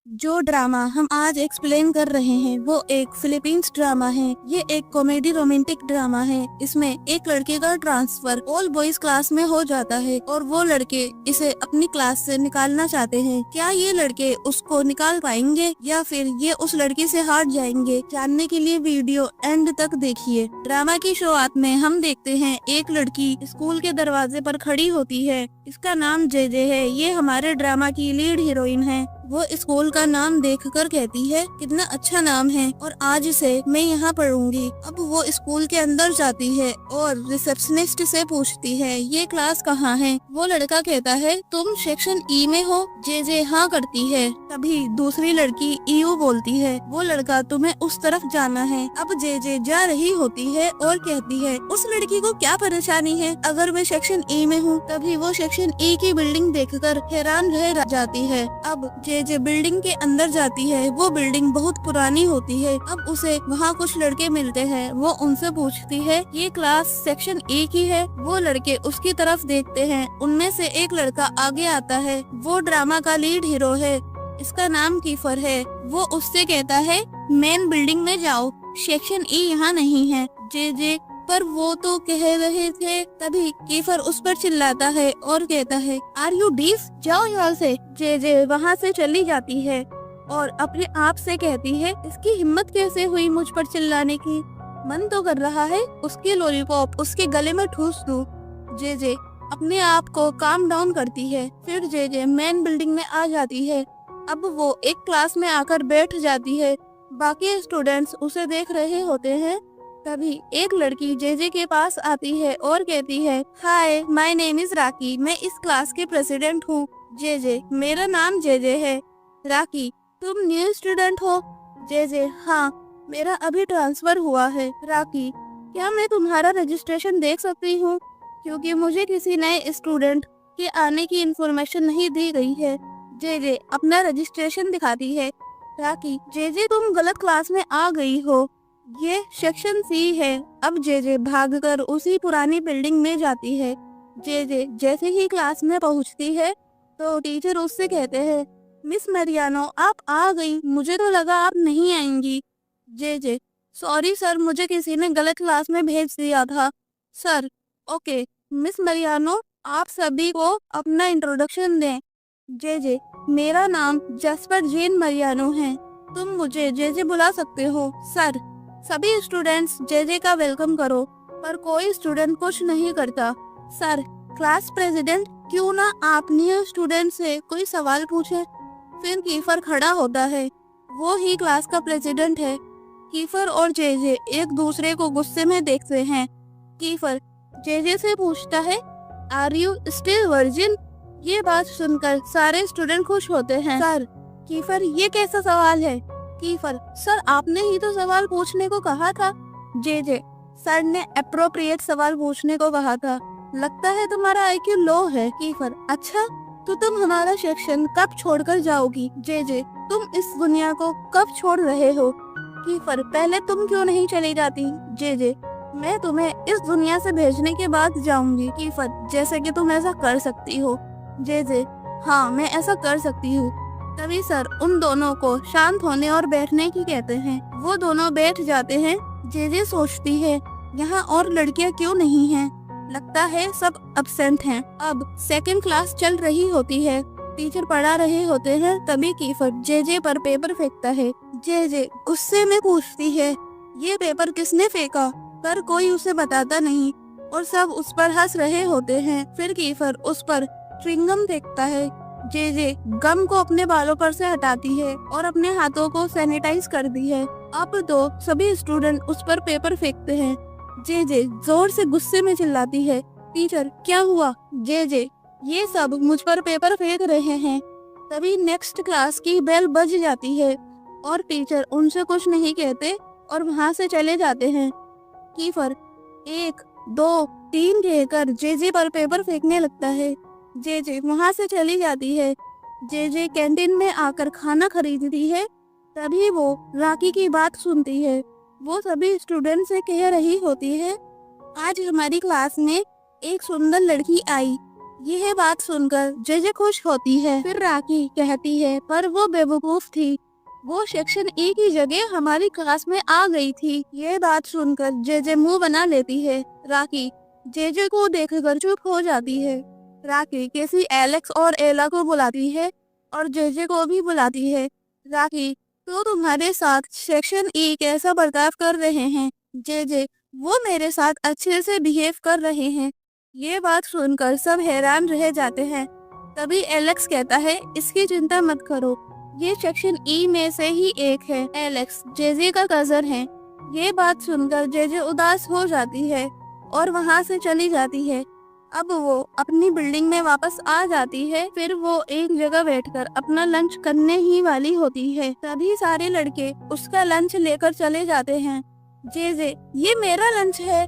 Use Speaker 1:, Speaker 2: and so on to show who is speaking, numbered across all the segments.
Speaker 1: जो ड्रामा हम आज एक्सप्लेन कर रहे हैं वो एक फिलीपींस ड्रामा है। ये एक कॉमेडी रोमांटिक ड्रामा है। इसमें एक लड़के का ट्रांसफर ऑल बॉयज क्लास में हो जाता है और वो लड़के इसे अपनी क्लास से निकालना चाहते हैं। क्या ये लड़के उसको निकाल पाएंगे या फिर ये उस लड़की से हार जाएंगे? जानने के लिए वीडियो एंड तक देखिए। ड्रामा की शुरुआत में हम देखते हैं एक लड़की स्कूल के दरवाजे पर खड़ी होती है। इसका नाम जेजे है। ये हमारे ड्रामा की लीड हीरोइन है। वो स्कूल का नाम देखकर कहती है कितना अच्छा नाम है और आज से मैं यहाँ पढ़ूंगी। अब वो स्कूल के अंदर जाती है और रिसेप्शनिस्ट से पूछती है ये क्लास कहाँ है। वो लड़का कहता है तुम सेक्शन ई में हो। जे हाँ करती है। तभी दूसरी लड़की ईयू बोलती है वो लड़का तुम्हें उस तरफ जाना है। अब जे जा रही होती है और कहती है उस लड़की को क्या परेशानी है अगर मैं सेक्शन ई में हूँ। तभी वो सेक्शन ई की बिल्डिंग देखकर हैरान रह जाती है। अब जे बिल्डिंग के अंदर जाती है। वो बिल्डिंग बहुत पुरानी होती है। अब उसे वहाँ कुछ लड़के मिलते हैं। वो उनसे पूछती है ये क्लास सेक्शन ए की है। वो लड़के उसकी तरफ देखते हैं। उनमें से एक लड़का आगे आता है। वो ड्रामा का लीड हीरो है। इसका नाम कीफर है। वो उससे कहता है मेन बिल्डिंग में जाओ, सेक्शन ई यहाँ नहीं है। जे पर वो तो कह रहे थे। तभी कीफर उस पर चिल्लाता है और कहता है आर यू डीफ, जाओ यहाँ से। जे वहाँ से चली जाती है और अपने आप से कहती है इसकी हिम्मत कैसे हुई मुझ पर चिल्लाने की। मन तो कर रहा है उसकी लॉलीपॉप उसके गले में ठूस दूं। जे अपने आप को काम डाउन करती है। फिर जे मेन बिल्डिंग में आ जाती है। अब वो एक क्लास में आकर बैठ जाती है। बाकी स्टूडेंट्स उसे देख रहे होते हैं। तभी एक लड़की जे के पास आती है और कहती है हाय माय नेम इज राकी, मैं इस क्लास के प्रेसिडेंट हूँ। जे मेरा नाम जे है। राकी तुम न्यू स्टूडेंट हो? जे हाँ, मेरा अभी ट्रांसफर हुआ है। राकी क्या मैं तुम्हारा रजिस्ट्रेशन देख सकती हूँ क्योंकि मुझे किसी नए स्टूडेंट के आने की इंफॉर्मेशन नहीं दी गई है। जे अपना रजिस्ट्रेशन दिखाती है। राकी जे तुम गलत क्लास में आ गई हो, ये सेक्शन सी है। अब जे भागकर उसी पुरानी बिल्डिंग में जाती है। जे जैसे ही क्लास में पहुंचती है तो टीचर उससे कहते हैं मिस मरियानो आप आ गई, मुझे तो लगा आप नहीं आएंगी। जे सॉरी सर, मुझे किसी ने गलत क्लास में भेज दिया था सर। ओके मिस मरियानो, आप सभी को अपना इंट्रोडक्शन दें। जे मेरा नाम जस्पर जेन मरियानो है, तुम मुझे जे बुला सकते हो सर। सभी स्टूडेंट्स जे का वेलकम करो, पर कोई स्टूडेंट कुछ नहीं करता। सर क्लास प्रेसिडेंट क्यों ना आप न्यू स्टूडेंट से कोई सवाल पूछे। फिर कीफर खड़ा होता है। वो ही क्लास का प्रेसिडेंट है। कीफर और जे एक दूसरे को गुस्से में देखते हैं। कीफर जे से पूछता है आर यू स्टिल वर्जिन। ये बात सुनकर सारे स्टूडेंट खुश होते हैं। सर कीफर ये कैसा सवाल है? कीफर सर आपने ही तो सवाल पूछने को कहा था। जे सर ने अप्रोप्रिएट सवाल पूछने को कहा था। लगता है तुम्हारा आईक्यू लो है। कीफर अच्छा, तो तुम हमारा सेक्शन कब छोड़कर जाओगी? जे तुम इस दुनिया को कब छोड़ रहे हो? कीफर पहले तुम क्यों नहीं चली जाती? जे मैं तुम्हें इस दुनिया से भेजने के बाद जाऊंगी। कीफर जैसे कि तुम ऐसा कर सकती हो। जे हाँ मैं ऐसा कर सकती हूँ। तभी सर उन दोनों को शांत होने और बैठने की कहते हैं। वो दोनों बैठ जाते हैं। जे सोचती है यहाँ और लड़कियाँ क्यों नहीं हैं? लगता है सब अब्सेंट हैं। अब सेकंड क्लास चल रही होती है। टीचर पढ़ा रहे होते हैं। तभी कीफर जे पर पेपर फेंकता है। जे गुस्से में पूछती है ये पेपर किसने फेंका? पर कोई उसे बताता नहीं और सब उस पर हंस रहे होते हैं। फिर कीफर उस पर च्युइंगम फेंकता है। जे गम को अपने बालों पर से हटाती है और अपने हाथों को सैनिटाइज कर दी है। अब तो सभी स्टूडेंट उस पर पेपर फेंकते हैं। जे जोर से गुस्से में चिल्लाती है टीचर क्या हुआ? जे ये सब मुझ पर पेपर फेंक रहे हैं। तभी नेक्स्ट क्लास की बेल बज जाती है और टीचर उनसे कुछ नहीं कहते और वहाँ से चले जाते हैं। कीफर 1 2 3 कहकर जे पर पेपर फेंकने लगता है। जे वहाँ से चली जाती है। जे कैंटीन में आकर खाना खरीदती है। तभी वो राकी की बात सुनती है। वो सभी स्टूडेंट से कह रही होती है आज हमारी क्लास में एक सुंदर लड़की आई। यह बात सुनकर जेजे खुश होती है। फिर राकी कहती है पर वो बेवकूफ थी, वो सेक्शन ई की जगह हमारी क्लास में आ गई थी। ये बात सुनकर जेजे मुंह बना लेती है। राकी जेजे को देखकर चुप हो जाती है। राकी किसी एलेक्स और एला को बुलाती है और जेजे को भी बुलाती है। राकी तो तुम्हारे साथ सेक्शन ई कैसा बर्ताव कर रहे हैं? जेजे वो मेरे साथ अच्छे से बिहेव कर रहे हैं। ये बात सुनकर सब हैरान रह जाते हैं। तभी एलेक्स कहता है इसकी चिंता मत करो, ये सेक्शन ई में से ही एक है। एलेक्स जेजे का कजन है। ये बात सुनकर जेजे उदास हो जाती है और वहाँ से चली जाती है। अब वो अपनी बिल्डिंग में वापस आ जाती है। फिर वो एक जगह बैठकर अपना लंच करने ही वाली होती है। तभी सारे लड़के उसका लंच लेकर चले जाते हैं। जेजे ये मेरा लंच है।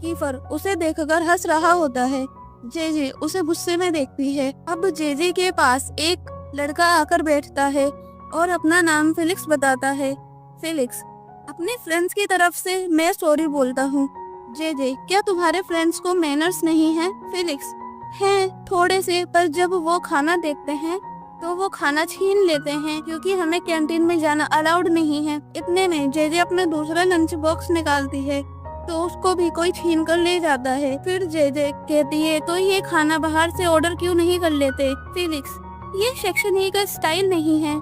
Speaker 1: कीफर उसे देखकर हंस रहा होता है। जेजे उसे गुस्से में देखती है। अब जेजे के पास एक लड़का आकर बैठता है और अपना नाम फिलिक्स बताता है। फिलिक्स अपने फ्रेंड्स की तरफ से मैं सॉरी बोलता हूँ। जेजे क्या तुम्हारे फ्रेंड्स को मैनर्स नहीं है? फिलिक्स हैं थोड़े से, पर जब वो खाना देखते हैं तो वो खाना छीन लेते हैं क्योंकि हमें कैंटीन में जाना अलाउड नहीं है। इतने में जेजे अपना दूसरा लंच बॉक्स निकालती है तो उसको भी कोई छीन कर ले जाता है। फिर जेजे कहती है तो ये खाना बाहर से ऑर्डर क्यों नहीं कर लेते? फिलिक्स ये सेक्शन ई का स्टाइल नहीं है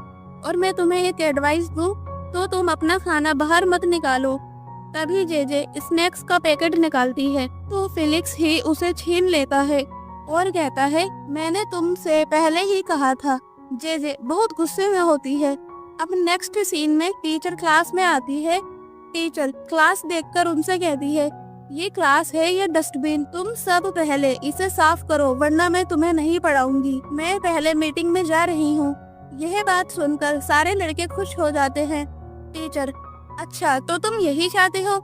Speaker 1: और मैं तुम्हें एक एडवाइस दूं तो तुम अपना खाना बाहर मत निकालो। तभी जेजे स्नैक्स का पैकेट निकालती है तो फिलिक्स ही उसे छीन लेता है और कहता है मैंने तुमसे पहले ही कहा था। जेजे बहुत गुस्से में होती है। अब नेक्स्ट सीन में टीचर क्लास में आती है। टीचर क्लास देखकर उनसे कहती है ये क्लास है या डस्टबिन? तुम सब पहले इसे साफ करो वरना मैं तुम्हें नहीं पढ़ाऊंगी। मैं पहले मीटिंग में जा रही हूँ। यह बात सुनकर सारे लड़के खुश हो जाते हैं। टीचर अच्छा तो तुम यही चाहते हो?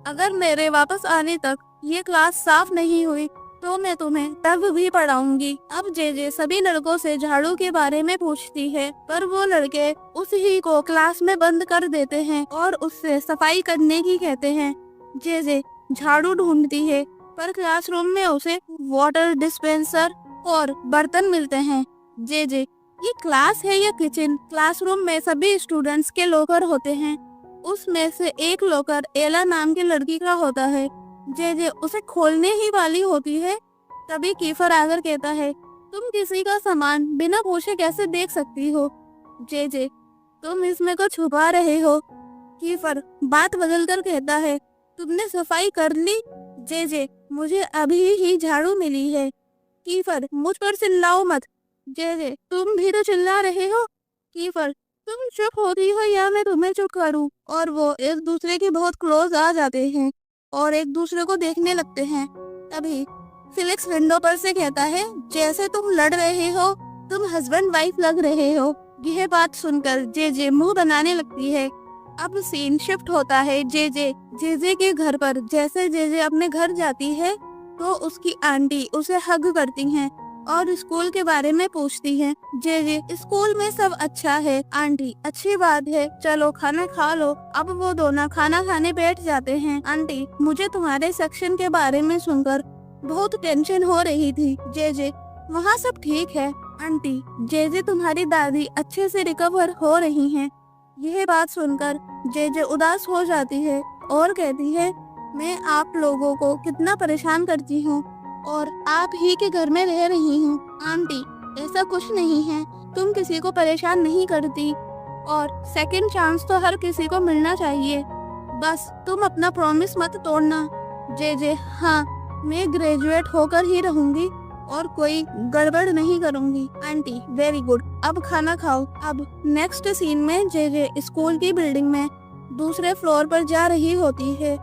Speaker 1: अगर मेरे वापस आने तक ये क्लास साफ नहीं हुई तो मैं तुम्हें तब भी पढ़ाऊंगी। अब जेजे सभी लड़कों से झाड़ू के बारे में पूछती है पर वो लड़के उसी को क्लास में बंद कर देते हैं और उससे सफाई करने की कहते हैं। जेजे झाड़ू ढूंढती है पर क्लासरूम में उसे वाटर डिस्पेंसर और बर्तन मिलते हैं। जेजे ये क्लास है या किचन? क्लासरूम में सभी स्टूडेंट्स के लॉकर होते हैं। उसमें से एक लॉकर एला नाम की लड़की का होता है। जेजे उसे खोलने ही वाली होती है। तभी कीफर आकर कहता है तुम किसी का सामान बिना पूछे कैसे देख सकती हो? जेजे तुम इसमें को छुपा रहे हो। कीफर बात बदलकर कहता है तुमने सफाई कर ली? जेजे मुझे अभी ही झाड़ू मिली है। कीफर मुझ पर चिल्लाओ मत। जेजे तुम भी तो चिल्ला रहे हो। कीफर तुम चुप होती हो या मैं तुम्हें चुप करूं? और वो एक दूसरे के बहुत क्लोज आ जाते हैं और एक दूसरे को देखने लगते हैं। तभी फिलिक्स विंडो पर से कहता है जैसे तुम लड़ रहे हो तुम हस्बैंड वाइफ लग रहे हो। यह बात सुनकर जेजे मुंह बनाने लगती है। अब सीन शिफ्ट होता है जेजे के घर पर। जैसे जेजे अपने घर जाती है तो उसकी आंटी उसे हग करती हैं और स्कूल के बारे में पूछती हैं। जेजे स्कूल में सब अच्छा है आंटी। अच्छी बात है, चलो खाना खा लो। अब वो दोनों खाना खाने बैठ जाते हैं। आंटी मुझे तुम्हारे सेक्शन के बारे में सुनकर बहुत टेंशन हो रही थी। जेजे वहाँ सब ठीक है आंटी। जेजे तुम्हारी दादी अच्छे से रिकवर हो रही हैं। यह बात सुनकर जेजे उदास हो जाती है और कहती है मैं आप लोगों को कितना परेशान करती हूँ और आप ही के घर में रह रही हूँ। आंटी ऐसा कुछ नहीं है, तुम किसी को परेशान नहीं करती और सेकंड चांस तो हर किसी को मिलना चाहिए। बस तुम अपना प्रॉमिस मत तोड़ना। जेजे हाँ मैं ग्रेजुएट होकर ही रहूंगी और कोई गड़बड़ नहीं करूंगी। आंटी वेरी गुड, अब खाना खाओ। अब नेक्स्ट सीन में जेजे स्कूल की बिल्डिंग में दूसरे फ्लोर पर जा रही होती है।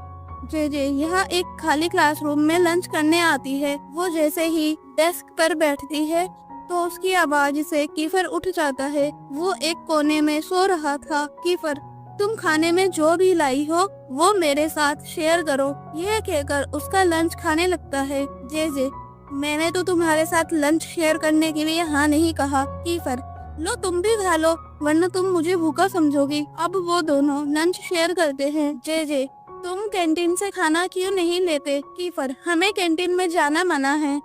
Speaker 1: जेजे यहाँ एक खाली क्लासरूम में लंच करने आती है। वो जैसे ही डेस्क पर बैठती है तो उसकी आवाज से कीफर उठ जाता है। वो एक कोने में सो रहा था। कीफर तुम खाने में जो भी लाई हो वो मेरे साथ शेयर करो। यह कहकर उसका लंच खाने लगता है। जेजे मैंने तो तुम्हारे साथ लंच शेयर करने के लिए हाँ नहीं कहा। कीफर लो तुम भी खा लो वरना तुम मुझे भूखा समझोगी। अब वो दोनों लंच शेयर करते हैं। जेजे तुम कैंटीन से खाना क्यों नहीं लेते? कीफर हमें कैंटीन में जाना मना है।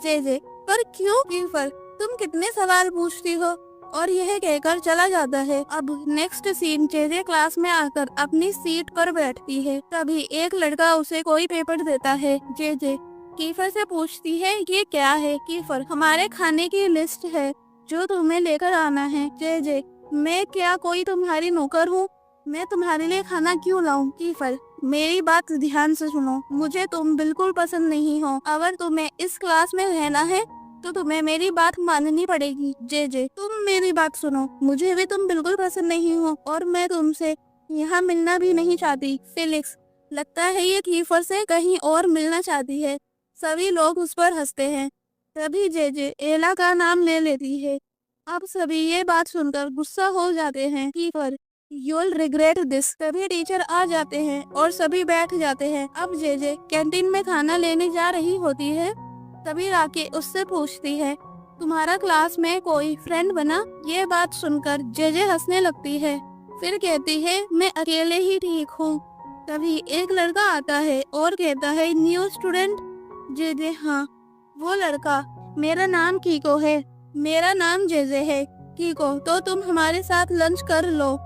Speaker 1: जेजे पर क्यों कीफर, तुम कितने सवाल पूछती हो। और यह कहकर चला जाता है। अब नेक्स्ट सीन, जेजे क्लास में आकर अपनी सीट पर बैठती है। तभी एक लड़का उसे कोई पेपर देता है। जेजे कीफर से पूछती है ये क्या है। कीफर, हमारे खाने की लिस्ट है जो तुम्हें लेकर आना है। जेजे, मैं क्या कोई तुम्हारी नौकर हूँ, मैं तुम्हारे लिए खाना क्यों लाऊं। कीफर, मेरी बात ध्यान से सुनो, मुझे तुम बिल्कुल पसंद नहीं हो। अगर तुम्हें इस क्लास में रहना है तो तुम्हें मेरी बात माननी पड़ेगी। जेजे, तुम मेरी बात सुनो, मुझे भी तुम बिल्कुल पसंद नहीं हो और मैं तुमसे यहाँ मिलना भी नहीं चाहती। फेलिक्स, लगता है ये कीफर से कहीं और मिलना चाहती है। सभी लोग उस पर हंसते हैं। तभी जेजे एला का नाम ले लेती है। अब सभी ये बात सुनकर गुस्सा हो जाते हैं। Kiefer, you'll regret this। तभी टीचर आ जाते हैं और सभी बैठ जाते हैं। अब जेजे कैंटीन में खाना लेने जा रही होती है। तभी राके उससे पूछती है तुम्हारा क्लास में कोई फ्रेंड बना। ये बात सुनकर जेजे हंसने लगती है। फिर कहती है मैं अकेले ही ठीक हूँ। तभी एक लड़का आता है और कहता है न्यू स्टूडेंट। जेजे, हाँ वो लड़का, मेरा नाम कीको है। मेरा नाम जेजे है। कीको, तो तुम हमारे साथ लंच कर लो।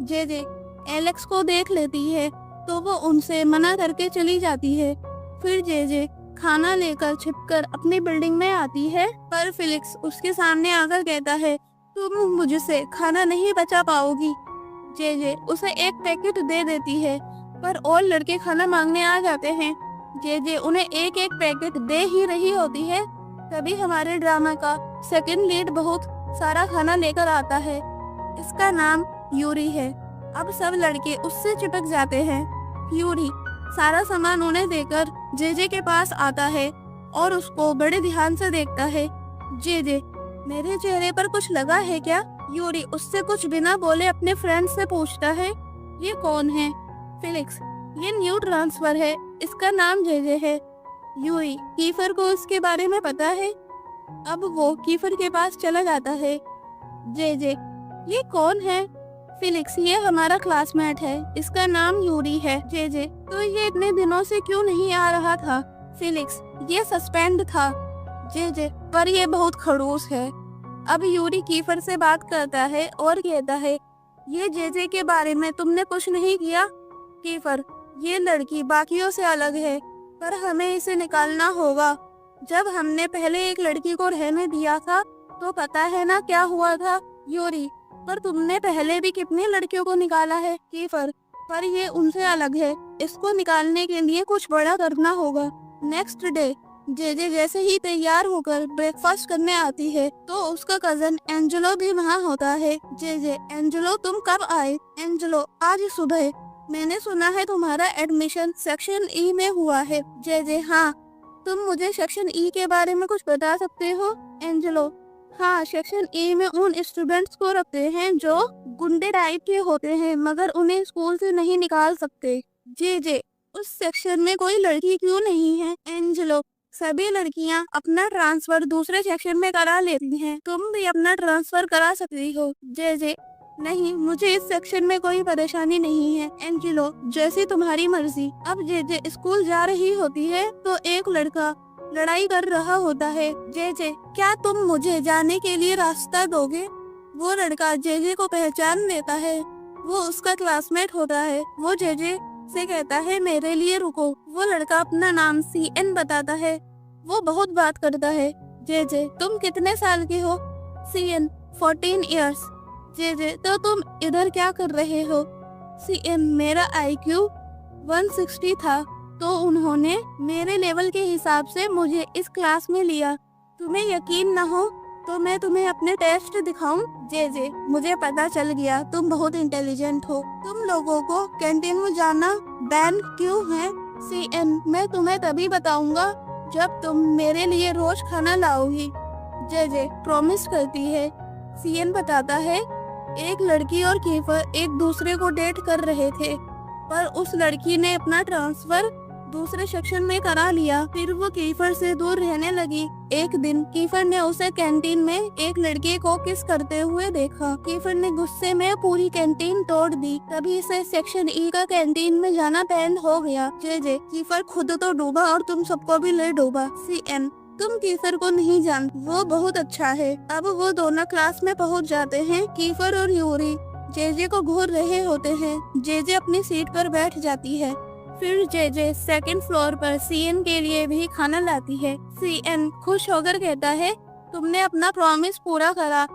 Speaker 1: जेजे एलेक्स को देख लेती है तो वो उनसे मना करके चली जाती है। फिर जेजे खाना लेकर छिपकर अपनी बिल्डिंग में आती है, पर फेलिक्स उसके सामने आकर कहता है तुम मुझसे खाना नहीं बचा पाओगी। जेजे उसे एक पैकेट दे देती है, पर और लड़के खाना मांगने आ जाते हैं। जेजे उन्हें एक एक पैकेट दे ही रही होती है। तभी हमारे ड्रामा का सेकंड लीड बहुत सारा खाना लेकर आता है। इसका नाम यूरी है। अब सब लड़के उससे चिपक जाते हैं। यूरी सारा सामान उन्हें देकर जेजे के पास आता है और उसको बड़े ध्यान से देखता है। जेजे, मेरे चेहरे पर कुछ लगा है क्या। यूरी उससे कुछ बिना बोले अपने फ्रेंड से पूछता है ये कौन है। फेलिक्स, ये न्यू ट्रांसफर है, इसका नाम जेजे है। यूरी, कीफर को इसके बारे में पता है। अब वो कीफर के पास चला जाता है। जेजे, ये कौन है। फेलिक्स, ये हमारा क्लासमेट है, इसका नाम यूरी है। जेजे, तो ये इतने दिनों से क्यों नहीं आ रहा था। फेलिक्स, ये सस्पेंड था। जेजे, पर ये बहुत खड़ूस है। अब यूरी कीफर से बात करता है और कहता है ये जेजे के बारे में तुमने कुछ नहीं किया। कीफर, ये लड़की बाकियों से अलग है, पर हमें इसे निकालना होगा। जब हमने पहले एक लड़की को रहने दिया था तो पता है ना क्या हुआ था। यूरी, पर तुमने पहले भी कितनी लड़कियों को निकाला है। कीफर, पर ये उनसे अलग है, इसको निकालने के लिए कुछ बड़ा करना होगा। नेक्स्ट डे जेजे जैसे ही तैयार होकर ब्रेकफास्ट करने आती है तो उसका कजन एंजेलो भी वहाँ होता है। जेजे, एंजेलो तुम कब आए। एंजेलो, आज सुबह। मैंने सुना है तुम्हारा एडमिशन सेक्शन ई में हुआ है। जेजे, हाँ, तुम मुझे सेक्शन ई के बारे में कुछ बता सकते हो। एंजेलो, हाँ, सेक्शन ए में उन स्टूडेंट्स को रखते हैं जो गुंडे टाइप के होते हैं, मगर उन्हें स्कूल से नहीं निकाल सकते। जेजे, उस सेक्शन में कोई लड़की क्यों नहीं है। एंजेलो, सभी लड़कियां अपना ट्रांसफर दूसरे सेक्शन में करा लेती हैं, तुम भी अपना ट्रांसफर करा सकती हो। जेजे, नहीं, मुझे इस सेक्शन में कोई परेशानी नहीं है। एंजेलो, जैसी तुम्हारी मर्जी। अब जेजे स्कूल जा रही होती है तो एक लड़का लड़ाई कर रहा होता है। जेजे, क्या तुम मुझे जाने के लिए रास्ता दोगे। वो लड़का जेजे को पहचान लेता है, वो उसका क्लासमेट होता है। वो जेजे से कहता है मेरे लिए रुको। वो लड़का अपना नाम CN बताता है। वो बहुत बात करता है। जेजे, तुम कितने साल के हो। CN, 14 years. जेजे, तो तुम इधर क्या कर रहे हो। CN, मेरा IQ 160 था तो उन्होंने मेरे लेवल के हिसाब से मुझे इस क्लास में लिया। तुम्हें यकीन न हो तो मैं तुम्हें अपने टेस्ट दिखाऊं। जेजे, मुझे पता चल गया तुम बहुत इंटेलिजेंट हो। तुम लोगों को कैंटीन में जाना बैन क्यों है। CN, मैं तुम्हें तभी बताऊंगा जब तुम मेरे लिए रोज खाना लाओगी। जेजे प्रॉमिस करती है। CN बताता है एक लड़की और कीफर एक दूसरे को डेट कर रहे थे, पर उस लड़की ने अपना ट्रांसफर दूसरे सेक्शन में करा लिया। फिर वो कीफर से दूर रहने लगी। एक दिन कीफर ने उसे कैंटीन में एक लड़के को किस करते हुए देखा। कीफर ने गुस्से में पूरी कैंटीन तोड़ दी। तभी से सेक्शन ई का कैंटीन में जाना बैन हो गया। जेजे, कीफर खुद तो डूबा और तुम सबको भी ले डूबा। CN, तुम कीफर को नहीं जानते, वो बहुत अच्छा है। अब वो दोनों क्लास में पहुंच जाते हैं। कीफर और यूरी जेजे को घूर रहे होते हैं। जेजे अपनी सीट पर बैठ जाती है। फिर जेजे सेकंड फ्लोर पर सीएन के लिए भी खाना लाती है। सीएन खुश होकर कहता है, तुमने अपना प्रॉमिस पूरा करा,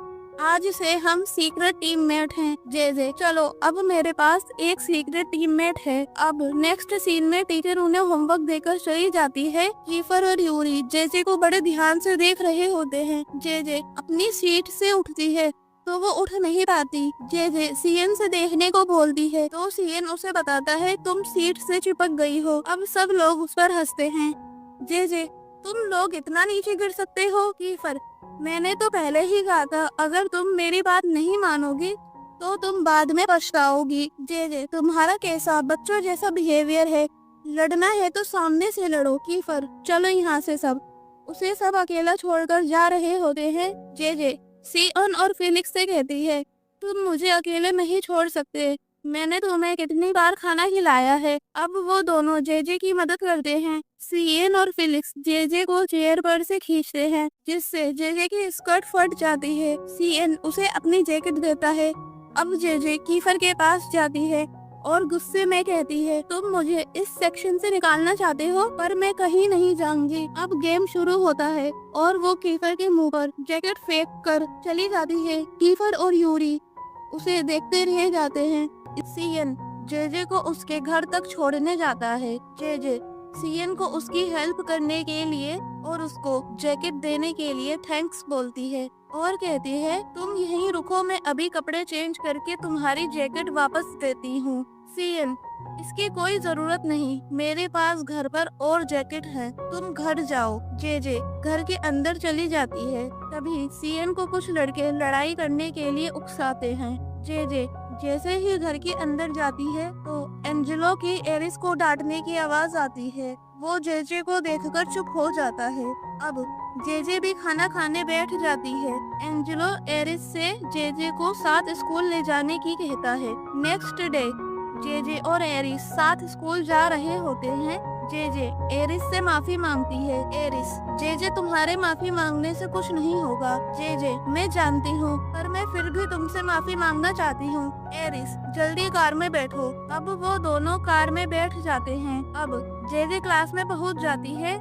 Speaker 1: आज से हम सीक्रेट टीममेट हैं। जेजे, चलो अब मेरे पास एक सीक्रेट टीममेट है। अब नेक्स्ट सीन में टीचर उन्हें होमवर्क देकर चली जाती है। कीफर और यूरी जेजे को बड़े ध्यान से देख रहे होते हैं। जेजे अपनी सीट से उठती है तो वो उठ नहीं पाती। जेजे सीएन से देखने को बोलती है तो सीएन उसे बताता है, तुम सीट से चिपक गई हो। अब सब लोग उस पर हंसते हैं। जेजे, तुम लोग इतना नीचे गिर सकते हो। कीफर, मैंने तो पहले ही कहा था, अगर तुम मेरी बात नहीं मानोगी तो तुम बाद में पछताओगी। जेजे, तुम्हारा कैसा बच्चों जैसा बिहेवियर है, लड़ना है तो सामने से लड़ो। कीफर, चलो यहाँ से सब। उसे सब अकेला छोड़कर जा रहे होते हैं। जेजे सीएन और फिलिक्स से कहती है, तुम मुझे अकेले नहीं छोड़ सकते, मैंने तुम्हें कितनी बार खाना खिलाया है। अब वो दोनों जेजे की मदद करते हैं। सीएन और फिलिक्स जेजे को चेयर पर से खींचते हैं, जिससे जेजे की स्कर्ट फट जाती है। सीएन उसे अपनी जैकेट देता है। अब जेजे कीफर के पास जाती है और गुस्से में कहती है, तुम मुझे इस सेक्शन से निकालना चाहते हो, पर मैं कहीं नहीं जाऊंगी। अब गेम शुरू होता है और वो कीफर के मुंह पर जैकेट फेंक कर चली जाती है। कीफर और यूरी उसे देखते रह जाते हैं। सीएन जेजे को उसके घर तक छोड़ने जाता है। जेजे सीएन को उसकी हेल्प करने के लिए और उसको जैकेट देने के लिए थैंक्स बोलती है और कहती है, तुम यहीं रुको, मैं अभी कपड़े चेंज करके तुम्हारी जैकेट वापस देती हूँ। सीएन, इसकी कोई जरूरत नहीं, मेरे पास घर पर और जैकेट है, तुम घर जाओ। जेजे घर के अंदर चली जाती है। तभी सीएन को कुछ लड़के लड़ाई करने के लिए उकसाते हैं। जेजे जैसे ही घर के अंदर जाती है तो एंजेलो की एरिस को डांटने की आवाज आती है। वो जेजे को देखकर चुप हो जाता है। अब जेजे भी खाना खाने बैठ जाती है। एंजेलो एरिस से जेजे को साथ स्कूल ले जाने की कहता है। नेक्स्ट डे जेजे और एरिस साथ स्कूल जा रहे होते हैं। जेजे एरिस से माफी मांगती है। एरिस, जेजे तुम्हारे माफी मांगने से कुछ नहीं होगा। जेजे, मैं जानती हूँ, पर मैं फिर भी तुमसे माफी मांगना चाहती हूँ। एरिस, जल्दी कार में बैठो। अब वो दोनों कार में बैठ जाते हैं। अब जेजे क्लास में पहुँच जाती है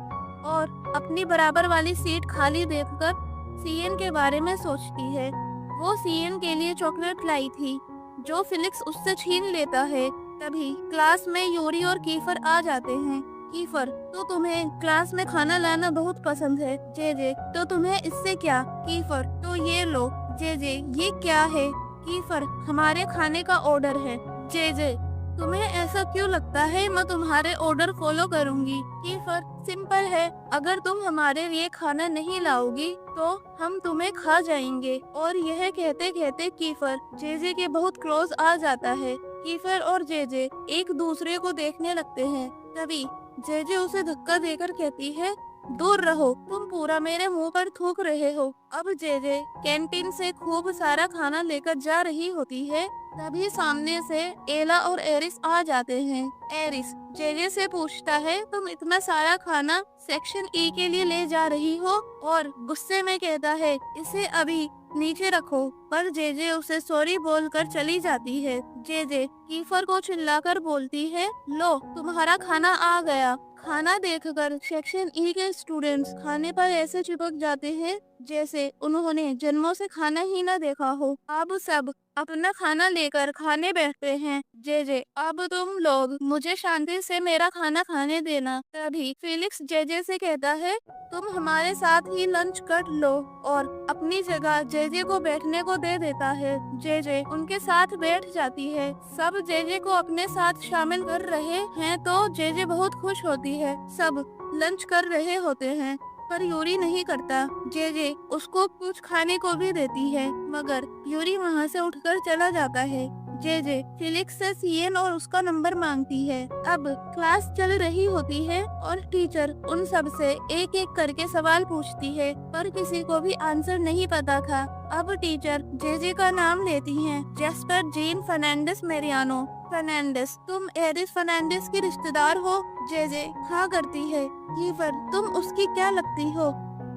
Speaker 1: और अपनी बराबर वाली सीट खाली देखकर सीएन के बारे में सोचती है। वो सीएन के लिए चॉकलेट लाई थी जो फिलिक्स उससे छीन लेता है। तभी क्लास में यूरी और कीफर आ जाते हैं। कीफर, तो तुम्हें क्लास में खाना लाना बहुत पसंद है। जेजे, तो तुम्हें इससे क्या। कीफर, तो ये लो। जेजे, ये क्या है। कीफर, हमारे खाने का ऑर्डर है। जेजे, तुम्हें ऐसा क्यों लगता है मैं तुम्हारे ऑर्डर फॉलो करूंगी। कीफर, सिंपल है, अगर तुम हमारे लिए खाना नहीं लाओगी तो हम तुम्हें खा जाएंगे। और यह कहते कहते कीफर जेजे के बहुत क्लोज आ जाता है। कीफर और जेजे एक दूसरे को देखने लगते हैं। तभी जेजे उसे धक्का देकर कहती है, दूर रहो, तुम पूरा मेरे मुंह पर थूक रहे हो। अब जेजे कैंटीन से खूब सारा खाना लेकर जा रही होती है। तभी सामने से एला और एरिस आ जाते हैं। एरिस जेजे से पूछता है, तुम इतना सारा खाना सेक्शन ई के लिए ले जा रही हो, और गुस्से में कहता है, इसे अभी नीचे रखो। पर जेजे उसे सॉरी बोलकर चली जाती है। जेजे कीफर को चिल्लाकर बोलती है, लो तुम्हारा खाना आ गया। खाना देखकर सेक्शन ई के स्टूडेंट्स खाने पर ऐसे चिपक जाते हैं जैसे उन्होंने जन्मों से खाना ही न देखा हो। अब सब अपना खाना लेकर खाने बैठते हैं। जेजे, अब तुम लोग मुझे शांति से मेरा खाना खाने देना। तभी फिलिक्स जेजे से कहता है, तुम हमारे साथ ही लंच कर लो, और अपनी जगह जेजे को बैठने को दे देता है। जेजे उनके साथ बैठ जाती है। सब जेजे को अपने साथ शामिल कर रहे हैं तो जेजे बहुत खुश होती है। सब लंच कर रहे होते हैं पर यूरी नहीं करता। जेजे उसको कुछ खाने को भी देती है मगर यूरी वहाँ से उठकर चला जाता है। जेजे फिलिक्स से सीएन और उसका नंबर मांगती है। अब क्लास चल रही होती है और टीचर उन सब से एक एक करके सवाल पूछती है पर किसी को भी आंसर नहीं पता था। अब टीचर जेजे का नाम लेती हैं, जेस्पर जीन फर्नांडिस मेरियानो फर्नांडिस, तुम एरिस फर्नांडिस की रिश्तेदार हो। जेजे हाँ करती है। कीफर, तुम उसकी क्या लगती हो।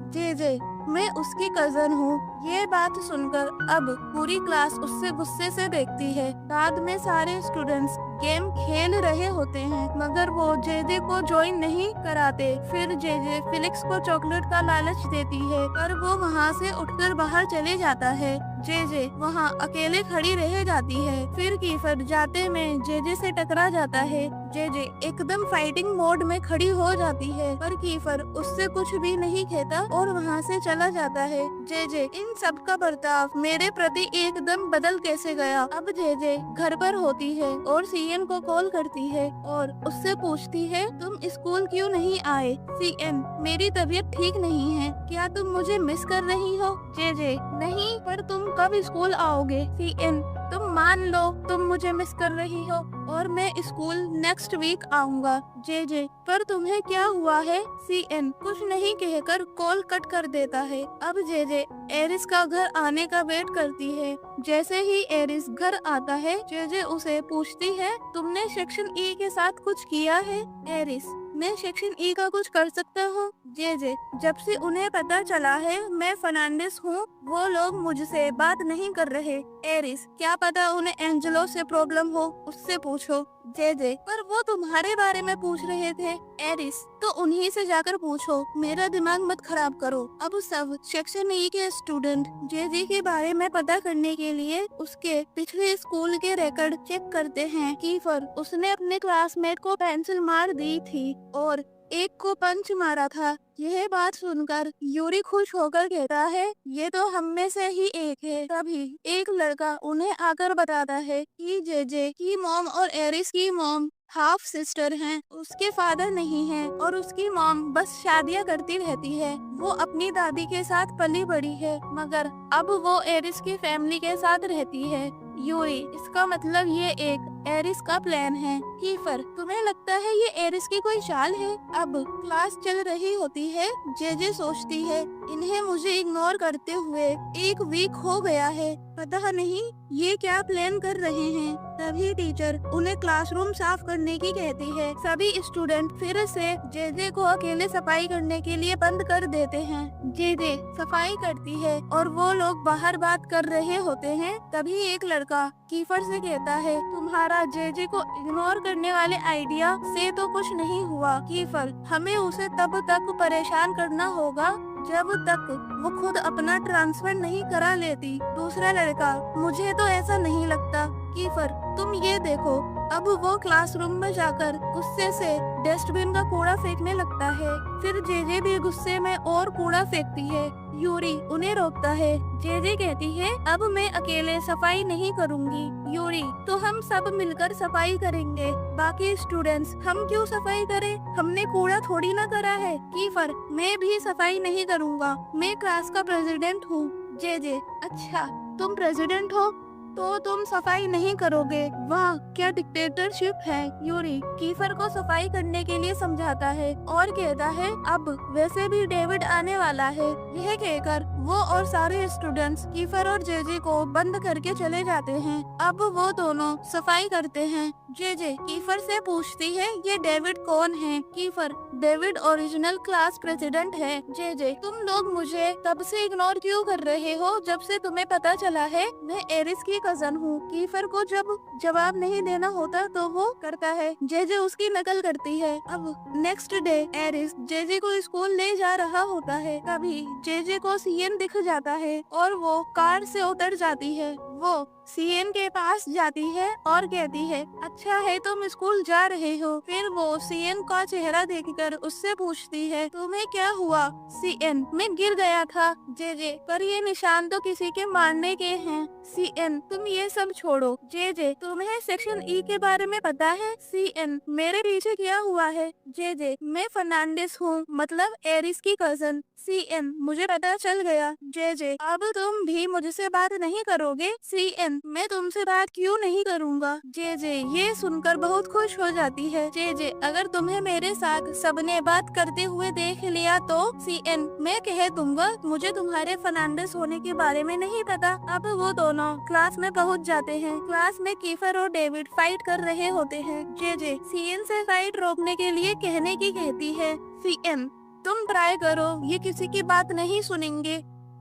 Speaker 1: जे जे मैं उसकी कजन हूँ। ये बात सुनकर अब पूरी क्लास उससे गुस्से से देखती है। बाद में सारे स्टूडेंट्स गेम खेल रहे होते हैं मगर वो जेजे को ज्वाइन नहीं कराते। फिर जेजे फिलिक्स को चॉकलेट का लालच देती है पर वो वहाँ से उठकर बाहर चले जाता है। जेजे वहाँ अकेले खड़ी रह जाती है। फिर कीफर जाते में जेजे से टकरा जाता है। जेजे एकदम फाइटिंग मोड में खड़ी हो जाती है पर कीफर उससे कुछ भी नहीं कहता और वहाँ से चला जाता है। जेजे इन सब का बर्ताव मेरे प्रति एकदम बदल कैसे गया। अब जेजे घर पर होती है और सीएन को कॉल करती है और उससे पूछती है तुम स्कूल क्यों नहीं आए। सीएन मेरी तबीयत ठीक नहीं है, क्या तुम मुझे मिस कर रही हो। जेजे नहीं, पर तुम कब स्कूल आओगे। सीएन तुम मान लो तुम मुझे मिस कर रही हो और मैं स्कूल नेक्स्ट वीक आऊंगा। जेजे पर तुम्हें क्या हुआ है। सीएन कुछ नहीं कहकर कॉल कट कर देता है। अब जेजे एरिस का घर आने का वेट करती है। जैसे ही एरिस घर आता है जेजे उसे पूछती है तुमने सेक्शन ई के साथ कुछ किया है। एरिस मैं सेक्शन ई का कुछ कर सकता हूँ। जेजे जब से उन्हें पता चला है मैं फर्नांडिस हूँ वो लोग मुझसे बात नहीं कर रहे। एरिस क्या पता उन्हें एंजेलो से प्रॉब्लम हो, उससे पूछो। जेजे पर वो तुम्हारे बारे में पूछ रहे थे। एरिस तो उन्हीं से जाकर पूछो, मेरा दिमाग मत खराब करो। अब सब सेक्शन ई के स्टूडेंट जेजे के बारे में पता करने के लिए उसके पिछले स्कूल के रिकॉर्ड चेक करते हैं। कीफर उसने अपने क्लासमेट को पेंसिल मार दी थी और एक को पंच मारा था। यह बात सुनकर यूरी खुश होकर कहता है ये तो हम में से ही एक है। तभी एक लड़का उन्हें आकर बताता है कि जेजे की मॉम और एरिस की मॉम हाफ सिस्टर हैं। उसके फादर नहीं हैं और उसकी मॉम बस शादियां करती रहती है। वो अपनी दादी के साथ पली बड़ी है मगर अब वो एरिस की फैमिली के साथ रहती है। यूरी इसका मतलब ये एक एरिस का प्लान है। कीफर तुम्हें लगता है ये एरिस की कोई चाल है। अब क्लास चल रही होती है। जेजे सोचती है इन्हें मुझे इग्नोर करते हुए एक वीक हो गया है, पता नहीं ये क्या प्लान कर रहे हैं। तभी टीचर उन्हें क्लासरूम साफ करने की कहती है। सभी स्टूडेंट फिर से जेजे को अकेले सफाई करने के लिए बंद कर देते हैं। जेजे सफाई करती है और वो लोग बाहर बात कर रहे होते हैं। तभी एक लड़का कीफर से कहता है तुम्हारा जेजे को इग्नोर करने वाले आइडिया से तो कुछ नहीं हुआ। कीफर हमें उसे तब तक परेशान करना होगा जब तक वो खुद अपना ट्रांसफर नहीं करा लेती। दूसरा लड़का मुझे तो ऐसा नहीं लगता। कीफर तुम ये देखो। अब वो क्लासरूम में जाकर गुस्से से डस्टबिन का कूड़ा फेंकने लगता है। फिर जेजे भी गुस्से में और कूड़ा फेंकती है। यूरी उन्हें रोकता है। जेजे कहती है अब मैं अकेले सफाई नहीं करूंगी। यूरी तो हम सब मिलकर सफाई करेंगे। बाकी स्टूडेंट्स हम क्यों सफाई करें, हमने कूड़ा थोड़ी ना करा है। कीफर मैं भी सफाई नहीं करूंगा, मैं क्लास का प्रेसिडेंट हूँ। जेजे अच्छा तुम प्रेसिडेंट हो तो तुम सफाई नहीं करोगे, वाह क्या डिक्टेटरशिप है। यूरी कीफर को सफाई करने के लिए समझाता है और कहता है अब वैसे भी डेविड आने वाला है। यह कहकर वो और सारे स्टूडेंट्स कीफर और जेजे को बंद करके चले जाते हैं। अब वो दोनों सफाई करते हैं। जेजे कीफर से पूछती है ये डेविड कौन है। Kiefer David original class president है। जेजे तुम लोग मुझे तब से इग्नोर क्यों कर रहे हो जब से तुम्हें पता चला है मैं एरिस की कजन हूँ। कीफर को जब जवाब नहीं देना होता तो वो करता है। जेजे उसकी नकल करती है। अब नेक्स्ट डे एरिस जेजे को स्कूल ले जा रहा होता है। तभी जेजे को सीएन दिख जाता है और वो कार से उतर जाती है। वो सीएन के पास जाती है और कहती है अच्छा है तुम स्कूल जा रहे हो। फिर वो सीएन का चेहरा देखकर उससे पूछती है तुम्हें क्या हुआ। सीएन मैं गिर गया था। जेजे पर ये निशान तो किसी के मारने के हैं। सीएन तुम ये सब छोड़ो। जेजे तुम्हें सेक्शन ई के बारे में पता है। सीएन मेरे पीछे क्या हुआ है। जेजे मैं फर्नांडिस हूँ, मतलब एरिस की कजन। सीएन मुझे पता चल गया। जेजे अब तुम भी मुझसे बात नहीं करोगे। सीएन मैं तुमसे बात क्यों नहीं करूँगा। जेजे ये सुनकर बहुत खुश हो जाती है। जेजे अगर तुम्हें मेरे साथ सबने बात करते हुए देख लिया तो सीएन मैं कह दूंगा मुझे तुम्हारे फर्नांडिस होने के बारे में नहीं पता। अब वो दोनों क्लास में पहुंच जाते हैं। क्लास में कीफर और डेविड फाइट कर रहे होते हैं। जेजे सीएन से फाइट रोकने के लिए कहने की कहती है। सीएन तुम ट्राई करो, ये किसी की बात नहीं सुनेंगे।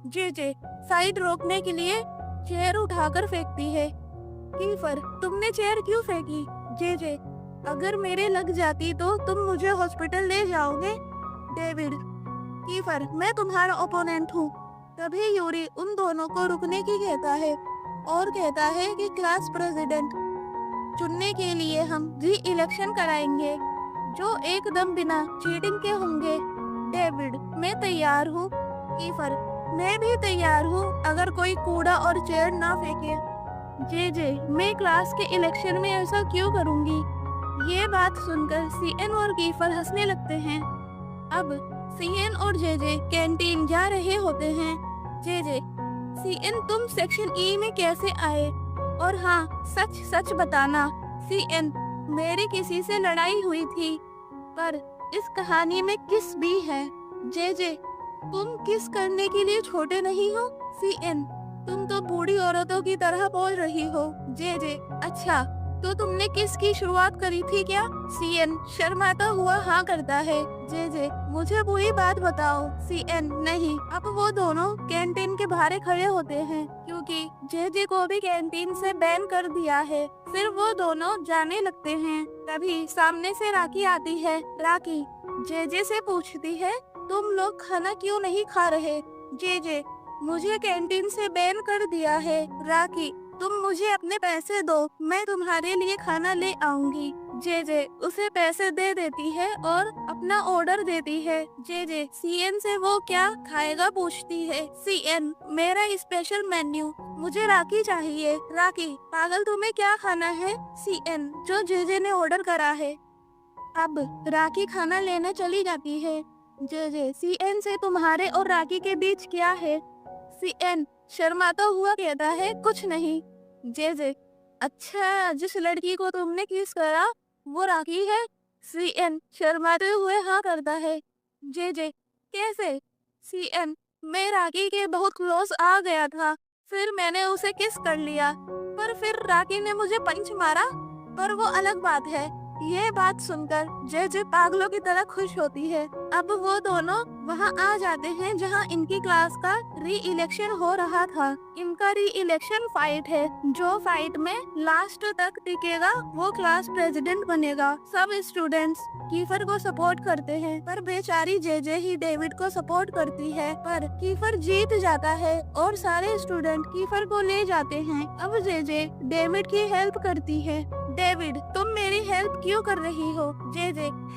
Speaker 1: जे साइड रोकने के लिए चेयर उठाकर फेंकती है। कीफर, तुमने चेयर क्यों फेंकी? जे अगर मेरे लग जाती तो तुम मुझे हॉस्पिटल ले जाओगे। डेविड, कीफर, मैं तुम्हारा ओपोनेंट हूँ। तभी यूरी उन दोनों को रुकने की कहता है और कहता है कि क्लास प्रेसिडेंट चुनने के लिए हम री इलेक्शन कराएंगे जो एकदम बिना चीटिंग के होंगे। डेविड, मैं तैयार हूँ। कीफर, मैं भी तैयार हूँ अगर कोई कूड़ा और चेयर ना फेंके। जे मैं क्लास के इलेक्शन में ऐसा क्यों करूँगी? ये बात सुनकर सीएन और कीफर हंसने लगते हैं। अब सीएन और जे कैंटीन जा रहे होते हैं। जे सीएन, तुम सेक्शन ई में कैसे आए? और हाँ, सच सच बताना। सीएन, मेरी किसी से लड़ाई हुई थी, पर इस कहानी में किस भी है। जे तुम किस करने के लिए छोटे नहीं हो। सीएन, तुम तो बूढ़ी औरतों की तरह बोल रही हो। जे अच्छा, तो तुमने किस की शुरुआत करी थी क्या? सीएन शर्माता हुआ हाँ करता है। जे मुझे पूरी बात बताओ। सीएन, नहीं। अब वो दोनों कैंटीन के बाहर खड़े होते हैं क्योंकि जे को भी कैंटीन से बैन कर दिया है। फिर वो दोनों जाने लगते हैं। तभी सामने से राखी आती है। राखी जे से पूछती है, तुम लोग खाना क्यों नहीं खा रहे? जे मुझे कैंटीन से बैन कर दिया है। राखी, तुम मुझे अपने पैसे दो, मैं तुम्हारे लिए खाना ले आऊंगी। जे उसे पैसे दे देती है और अपना ऑर्डर देती है। जे सीएन से वो क्या खाएगा पूछती है। सीएन, मेरा स्पेशल मेन्यू, मुझे राखी चाहिए। राखी, पागल, तुम्हें क्या खाना है? सीएन, जो जे ने ऑर्डर करा है। अब राखी खाना लेने चली जाती है। जे सीएन से तुम्हारे और राखी के बीच क्या है? सीएन शर्माता हुआ कहता है, कुछ नहीं। जे अच्छा, जिस लड़की को तुमने किस करा वो राखी है? सीएन शर्माते हुए हाँ करता है। जे कैसे? सीएन, मैं राखी के बहुत क्लोज आ गया था, फिर मैंने उसे किस कर लिया, पर फिर राखी ने मुझे पंच मारा, पर वो अलग बात है। ये बात सुनकर जे पागलों की तरह खुश होती है। अब वो दोनों वहाँ आ जाते हैं जहाँ इनकी क्लास का री इलेक्शन हो रहा था। इनका री इलेक्शन फाइट है, जो फाइट में लास्ट तक टिकेगा वो क्लास प्रेसिडेंट बनेगा। सब स्टूडेंट्स कीफर को सपोर्ट करते हैं, पर बेचारी जे ही डेविड को सपोर्ट करती है। पर कीफर जीत जाता है और सारे स्टूडेंट कीफर को ले जाते हैं। अब जे डेविड की हेल्प करती है। डेविड, तुम मेरी हेल्प क्यों कर रही हो? जे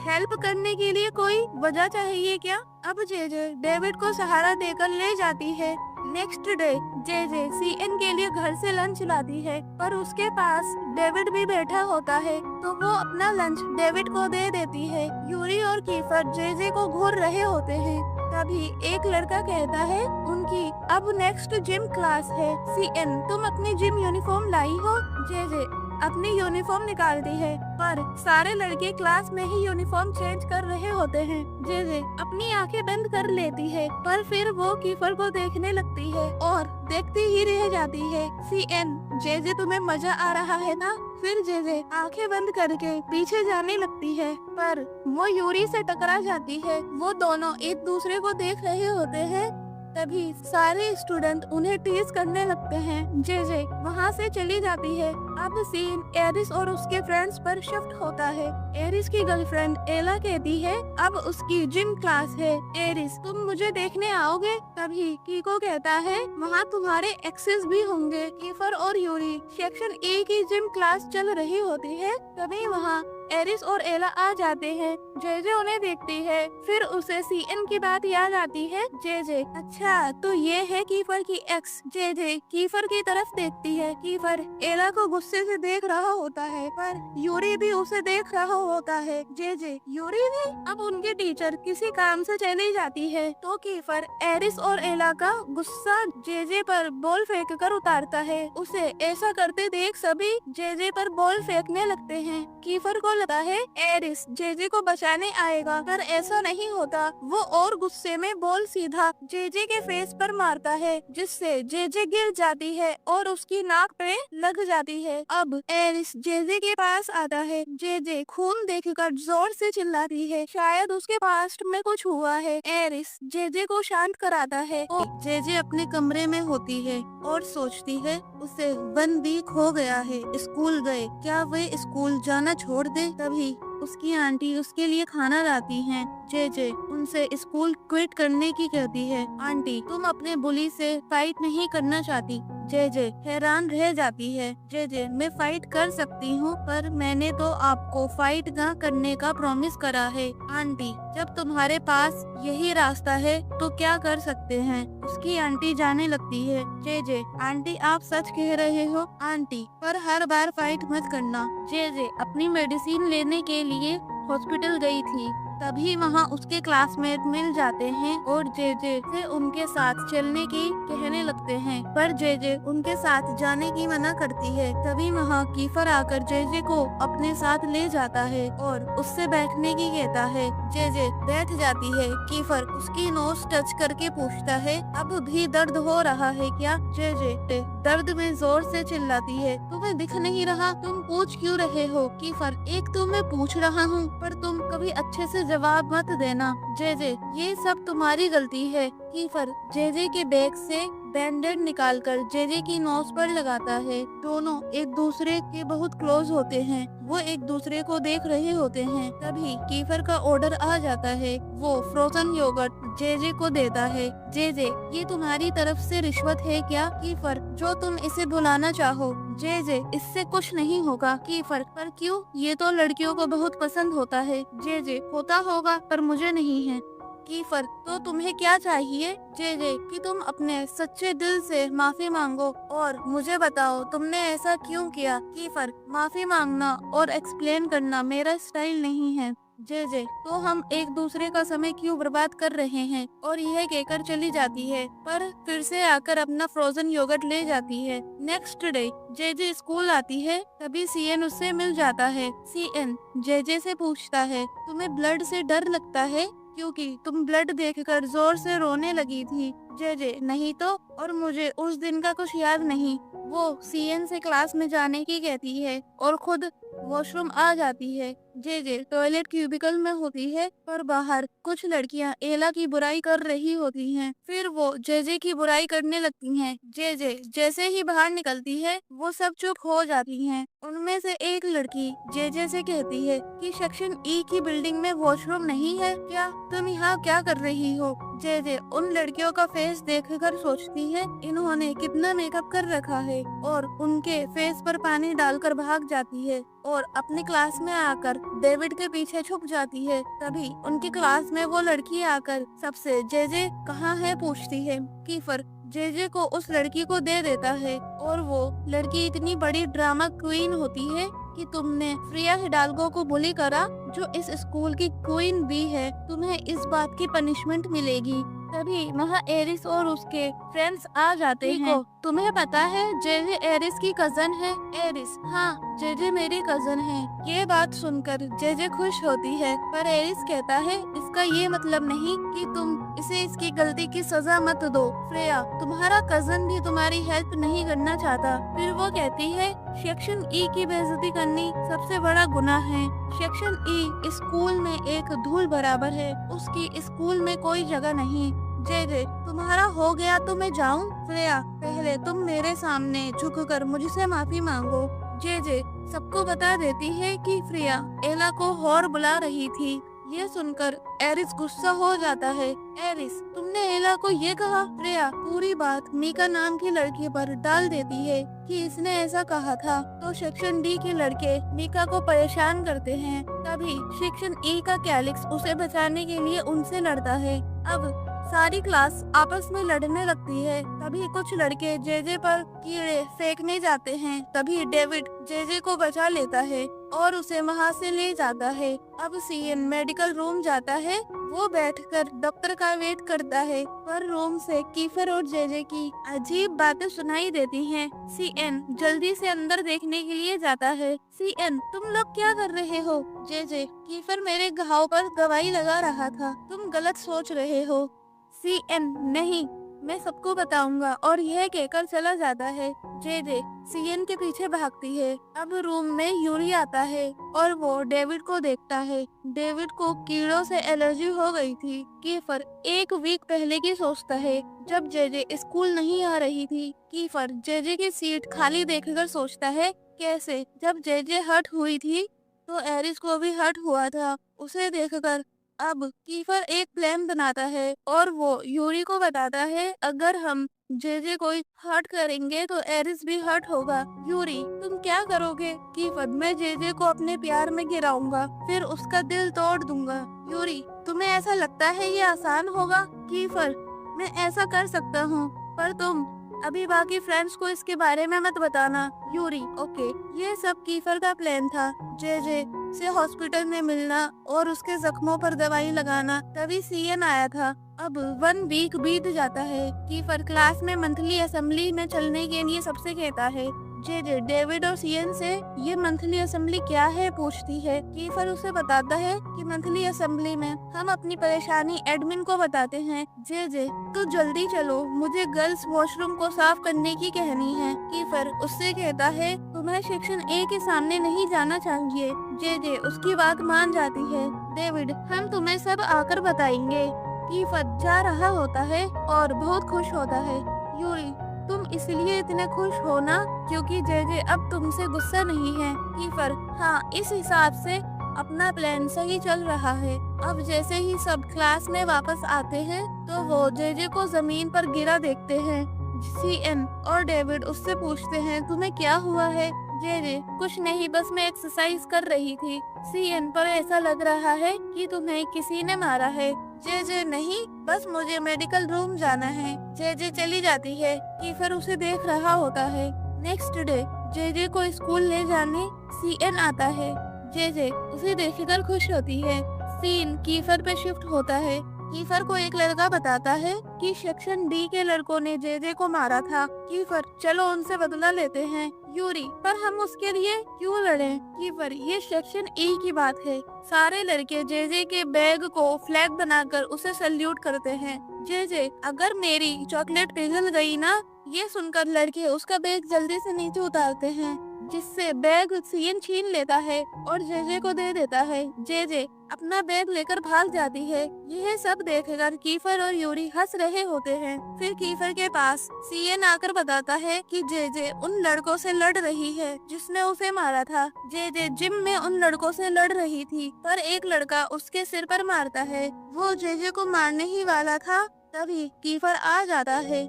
Speaker 1: हेल्प करने के लिए कोई वजह चाहिए क्या? अब जे डेविड को सहारा देकर ले जाती है। नेक्स्ट डे जे सीएन के लिए घर से लंच लाती है, पर उसके पास डेविड भी बैठा होता है, तो वो अपना लंच डेविड को दे देती है। यूरी और कीफर जे को घूर रहे होते हैं। तभी एक लड़का कहता है, उनकी अब नेक्स्ट जिम क्लास है। सीएन, तुम अपनी जिम यूनिफॉर्म लाई हो? जे अपनी यूनिफॉर्म निकालती है, पर सारे लड़के क्लास में ही यूनिफॉर्म चेंज कर रहे होते हैं। जे अपनी आंखें बंद कर लेती है, पर फिर वो कीफर को देखने लगती है और देखती ही रह जाती है। सीएन, जे तुम्हें मजा आ रहा है ना? फिर जे आंखें बंद करके पीछे जाने लगती है, पर वो यूरी से टकरा जाती है। वो दोनों एक दूसरे को देख रहे होते हैं। तभी सारे स्टूडेंट उन्हें टीज करने लगते हैं। जे वहाँ से चली जाती है। अब सीन एरिस और उसके फ्रेंड्स पर शिफ्ट होता है। एरिस की गर्लफ्रेंड एला कहती है अब उसकी जिम क्लास है। एरिस, तुम मुझे देखने आओगे? तभी कीको कहता है वहाँ तुम्हारे एक्सेस भी होंगे। कीफर और यूरी सेक्शन ए की जिम क्लास चल रही होती है। तभी वहाँ एरिस और एला आ जाते हैं। जे उन्हें देखती है, फिर उसे सीएन की बात याद आती है। जे अच्छा, तो ये है कीफर की एक्स। जे कीफर की तरफ देखती है। कीफर एला को गुस्से से देख रहा होता है, पर यूरी भी उसे देख रहा होता है। जे यूरी भी अब उनके टीचर किसी काम से चली जाती है, तो कीफर एरिस और एला का गुस्सा जे पर बॉल फेंक कर उतारता है। उसे ऐसा करते देख सभी जे पर बॉल फेंकने लगते हैं। कीफर को लगता है एरिस जेजे को बचाने आएगा, पर ऐसा नहीं होता। वो और गुस्से में बॉल सीधा जेजे के फेस पर मारता है, जिससे जेजे गिर जाती है और उसकी नाक पे लग जाती है। अब एरिस जेजे के पास आता है। जेजे खून देखकर जोर से चिल्लाती है, शायद उसके पास्ट में कुछ हुआ है। एरिस जेजे को शांत कराता है और जेजे अपने कमरे में होती है और सोचती है उसे 1 वीक हो गया है स्कूल गए, क्या वे स्कूल जाना छोड़ दे। तभी उसकी आंटी उसके लिए खाना लाती हैं। जेजे उनसे स्कूल क्विट करने की कहती है। आंटी, तुम अपने बुली से फाइट नहीं करना चाहती। जेजे हैरान रह जाती है। जेजे, मैं फाइट कर सकती हूँ, पर मैंने तो आपको फाइट ना करने का प्रॉमिस करा है। आंटी, जब तुम्हारे पास यही रास्ता है तो क्या कर सकते हैं। उसकी आंटी जाने लगती है। जेजे, आंटी आप सच कह रहे हो आंटी, पर हर बार फाइट मत करना। जेजे अपनी मेडिसिन लेने के लिए हॉस्पिटल गई थी, तभी वहाँ उसके क्लासमेट मिल जाते हैं और जेजे से उनके साथ चलने की कहने लगते हैं, पर जेजे उनके साथ जाने की मना करती है। तभी वहाँ कीफर आकर जेजे को अपने साथ ले जाता है और उससे बैठने की कहता है। जेजे बैठ जाती है। कीफर उसकी नोज टच करके पूछता है, अब भी दर्द हो रहा है क्या। जेजे दर्द में जोर से चिल्लाती है, तुम्हें दिख नहीं रहा, तुम पूछ क्यों रहे हो। कीफर, एक तो मैं पूछ रहा हूँ, पर तुम कभी अच्छे से जवाब मत देना। जेजे, ये सब तुम्हारी गलती है। कीफर जेजे के बैग से बैंडेड निकालकर जेजे की नोज पर लगाता है। दोनों एक दूसरे के बहुत क्लोज होते हैं। वो एक दूसरे को देख रहे होते हैं। तभी कीफर का ऑर्डर आ जाता है। वो फ्रोजन योगर्ट जेजे को देता है। जेजे, ये तुम्हारी तरफ से रिश्वत है क्या। कीफर, जो तुम इसे बुलाना चाहो। जेजे, इससे कुछ नहीं होगा। कीफर, पर क्यों, ये तो लड़कियों को बहुत पसंद होता है। जेजे, होता होगा, पर मुझे नहीं है। कीफर, तो तुम्हें क्या चाहिए। जेजे, कि तुम अपने सच्चे दिल से माफी मांगो और मुझे बताओ तुमने ऐसा क्यों किया। कीफर, माफी मांगना और एक्सप्लेन करना मेरा स्टाइल नहीं है। जेजे, तो हम एक दूसरे का समय क्यों बर्बाद कर रहे हैं। और यह कहकर चली जाती है, पर फिर से आकर अपना फ्रोजन योगर्ट ले जाती है। नेक्स्ट डे जेजे स्कूल आती है, तभी सीएन उससे मिल जाता है। सीएन जेजे से पूछता है, तुम्हें ब्लड से डर लगता है, क्योंकि तुम ब्लड देखकर जोर से रोने लगी थी। जेजे, नहीं तो, और मुझे उस दिन का कुछ याद नहीं। वो सीएन से क्लास में जाने की कहती है और खुद वॉशरूम आ जाती है। जेजे टॉयलेट क्यूबिकल में होती है, पर बाहर कुछ लड़कियां एला की बुराई कर रही होती हैं। फिर वो जेजे की बुराई करने लगती हैं। जेजे जैसे ही बाहर निकलती है, वो सब चुप हो जाती हैं। उनमें से एक लड़की जेजे से कहती है कि सेक्शन ई की बिल्डिंग में वॉशरूम नहीं है क्या, तुम यहाँ क्या कर रही हो। जेजे उन लड़कियों का फेस देखकर सोचती है, इन्होंने कितना मेकअप कर रखा है, और उनके फेस पर पानी डालकर भाग जाती है और अपनी क्लास में आकर डेविड के पीछे छुप जाती है। तभी उनकी क्लास में वो लड़की आकर सबसे जेजे कहाँ है पूछती है। कीफर जेजे को उस लड़की को दे देता है, और वो लड़की इतनी बड़ी ड्रामा क्वीन होती है कि तुमने फ्रिया हिडाल्गो को बुली करा, जो इस स्कूल की क्वीन भी है, तुम्हें इस बात की पनिशमेंट मिलेगी। तभी वहाँ एरिस और उसके फ्रेंड्स आ जाते हैं। तुम्हें पता है जेजे एरिस की कजन है। एरिस, हाँ जेजे मेरी कजन है। ये बात सुनकर जेजे खुश होती है, पर एरिस कहता है, इसका ये मतलब नहीं कि तुम इसे इसकी गलती की सजा मत दो। फ्रेया, तुम्हारा कजन भी तुम्हारी हेल्प नहीं करना चाहता। फिर वो कहती है, सेक्शन ई की बेइज्जती करनी सबसे बड़ा गुनाह है। सेक्शन ई स्कूल में एक धूल बराबर है, उसकी स्कूल में कोई जगह नहीं। जेजे, तुम्हारा हो गया तो मैं जाऊं। फ्रेया, पहले तुम मेरे सामने झुककर मुझसे माफी मांगो। जेजे सबको बता देती है कि फ्रेया एला को हॉर बुला रही थी। ये सुनकर एरिस गुस्सा हो जाता है। एरिस, तुमने एला को ये कहा। फ्रेया पूरी बात मीका नाम की लड़की पर डाल देती है कि इसने ऐसा कहा था। तो सेक्शन डी के लड़के मीका को परेशान करते हैं। तभी सेक्शन ई का कैलिक्स उसे बचाने के लिए उनसे लड़ता है। अब सारी क्लास आपस में लड़ने लगती है। तभी कुछ लड़के जेजे पर कीड़े फेंकने जाते हैं। तभी डेविड जेजे को बचा लेता है और उसे वहाँ से ले जाता है। अब सीएन मेडिकल रूम जाता है। वो बैठकर डॉक्टर का वेट करता है, पर रूम से कीफर और जेजे की अजीब बातें सुनाई देती हैं। सीएन जल्दी से अंदर देखने के लिए जाता है। सीएन, तुम लोग क्या कर रहे हो? जेजे, कीफर मेरे घाव पर दवाई लगा रहा था, तुम गलत सोच रहे हो। सीएन, नहीं, मैं सबको बताऊंगा, और यह कहकर चला जाता है। जेजे सीएन के पीछे भागती है। अब रूम में यूरी आता है और वो डेविड को देखता है। डेविड को कीड़ों से एलर्जी हो गई थी। कीफर एक वीक पहले की सोचता है, जब जेजे स्कूल नहीं आ रही थी। कीफर जेजे की सीट खाली देखकर सोचता है, कैसे जब जेजे हर्ट हुई थी तो एरिस को भी हर्ट हुआ था। उसे देखकर अब कीफर एक प्लान बनाता है और वो यूरी को बताता है, अगर हम जेजे को हर्ट करेंगे तो एरिस भी हर्ट होगा। यूरी, तुम क्या करोगे? कीफर, मैं जेजे को अपने प्यार में गिराऊंगा, फिर उसका दिल तोड़ दूंगा। यूरी, तुम्हें ऐसा लगता है ये आसान होगा? कीफर, मैं ऐसा कर सकता हूँ, पर तुम अभी बाकी फ्रेंड्स को इसके बारे में मत बताना। Yuri, okay. ये सब कीफर का प्लान था, जेजे से हॉस्पिटल में मिलना और उसके जख्मों पर दवाई लगाना। तभी सीएन आया था। अब 1 वीक बीत जाता है। कीफर क्लास में मंथली असेंबली में चलने के लिए सबसे कहता है। जेजे डेविड और सीएन से ये मंथली असेंबली क्या है पूछती है। कीफर उसे बताता है कि मंथली असेंबली में हम अपनी परेशानी एडमिन को बताते हैं। जेजे, तो जल्दी चलो, मुझे गर्ल्स वॉशरूम को साफ करने की कहनी है। कीफर उससे कहता है, तुम्हें सेक्शन ए के सामने नहीं जाना चाहिए। जेजे उसकी बात मान जाती है। डेविड, हम तुम्हें सब आकर बताएंगे। कीफर जा रहा होता है और बहुत खुश होता है। यूरी, तुम इसलिए इतने खुश हो ना क्योंकि जेजे अब तुमसे गुस्सा नहीं है। कीफर, हाँ, इस हिसाब से अपना प्लान सही चल रहा है। अब जैसे ही सब क्लास में वापस आते हैं तो वो जेजे को जमीन पर गिरा देखते हैं। सीएन और डेविड उससे पूछते हैं, तुम्हें क्या हुआ है? जेजे, कुछ नहीं, बस मैं एक्सरसाइज कर रही थी। सीएन, पर ऐसा लग रहा है कि तुम्हें किसी ने मारा है। जेजे, नहीं, बस मुझे मेडिकल रूम जाना है। जेजे चली जाती है। कीफर उसे देख रहा होता है। नेक्स्ट डे जेजे को स्कूल ले जाने सीएन आता है। जेजे उसे देखकर खुश होती है। सीन कीफर पे शिफ्ट होता है। कीफर को एक लड़का बताता है कि सेक्शन डी के लड़कों ने जेजे को मारा था। कीफर, चलो उनसे बदला लेते हैं। यूरी, पर हम उसके लिए क्यों लड़ें? कीफर, ये सेक्शन ई की बात है। सारे लड़के जेजे के बैग को फ्लैग बनाकर उसे सल्यूट करते हैं। जेजे, अगर मेरी चॉकलेट पिघल गई ना, ये सुनकर लड़के उसका बैग जल्दी से नीचे उतारते हैं, जिससे बैग सीएन छीन लेता है और जेजे को दे देता है। जेजे अपना बैग लेकर भाग जाती है। यह सब देखकर कीफर और यूरी हंस रहे होते हैं। फिर कीफर के पास सीएन आकर बताता है कि जेजे उन लड़कों से लड़ रही है जिसने उसे मारा था। जेजे जिम में उन लड़कों से लड़ रही थी, पर एक लड़का उसके सिर पर मारता है। वो जेजे को मारने ही वाला था, तभी कीफर आ जाता है।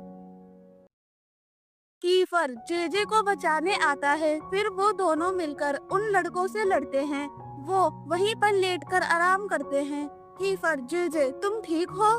Speaker 1: कीफर जेजे को बचाने आता है। फिर वो दोनों मिलकर उन लड़कों से लड़ते हैं। वो वहीं पर लेटकर आराम करते हैं। कीफर, जेजे तुम ठीक हो?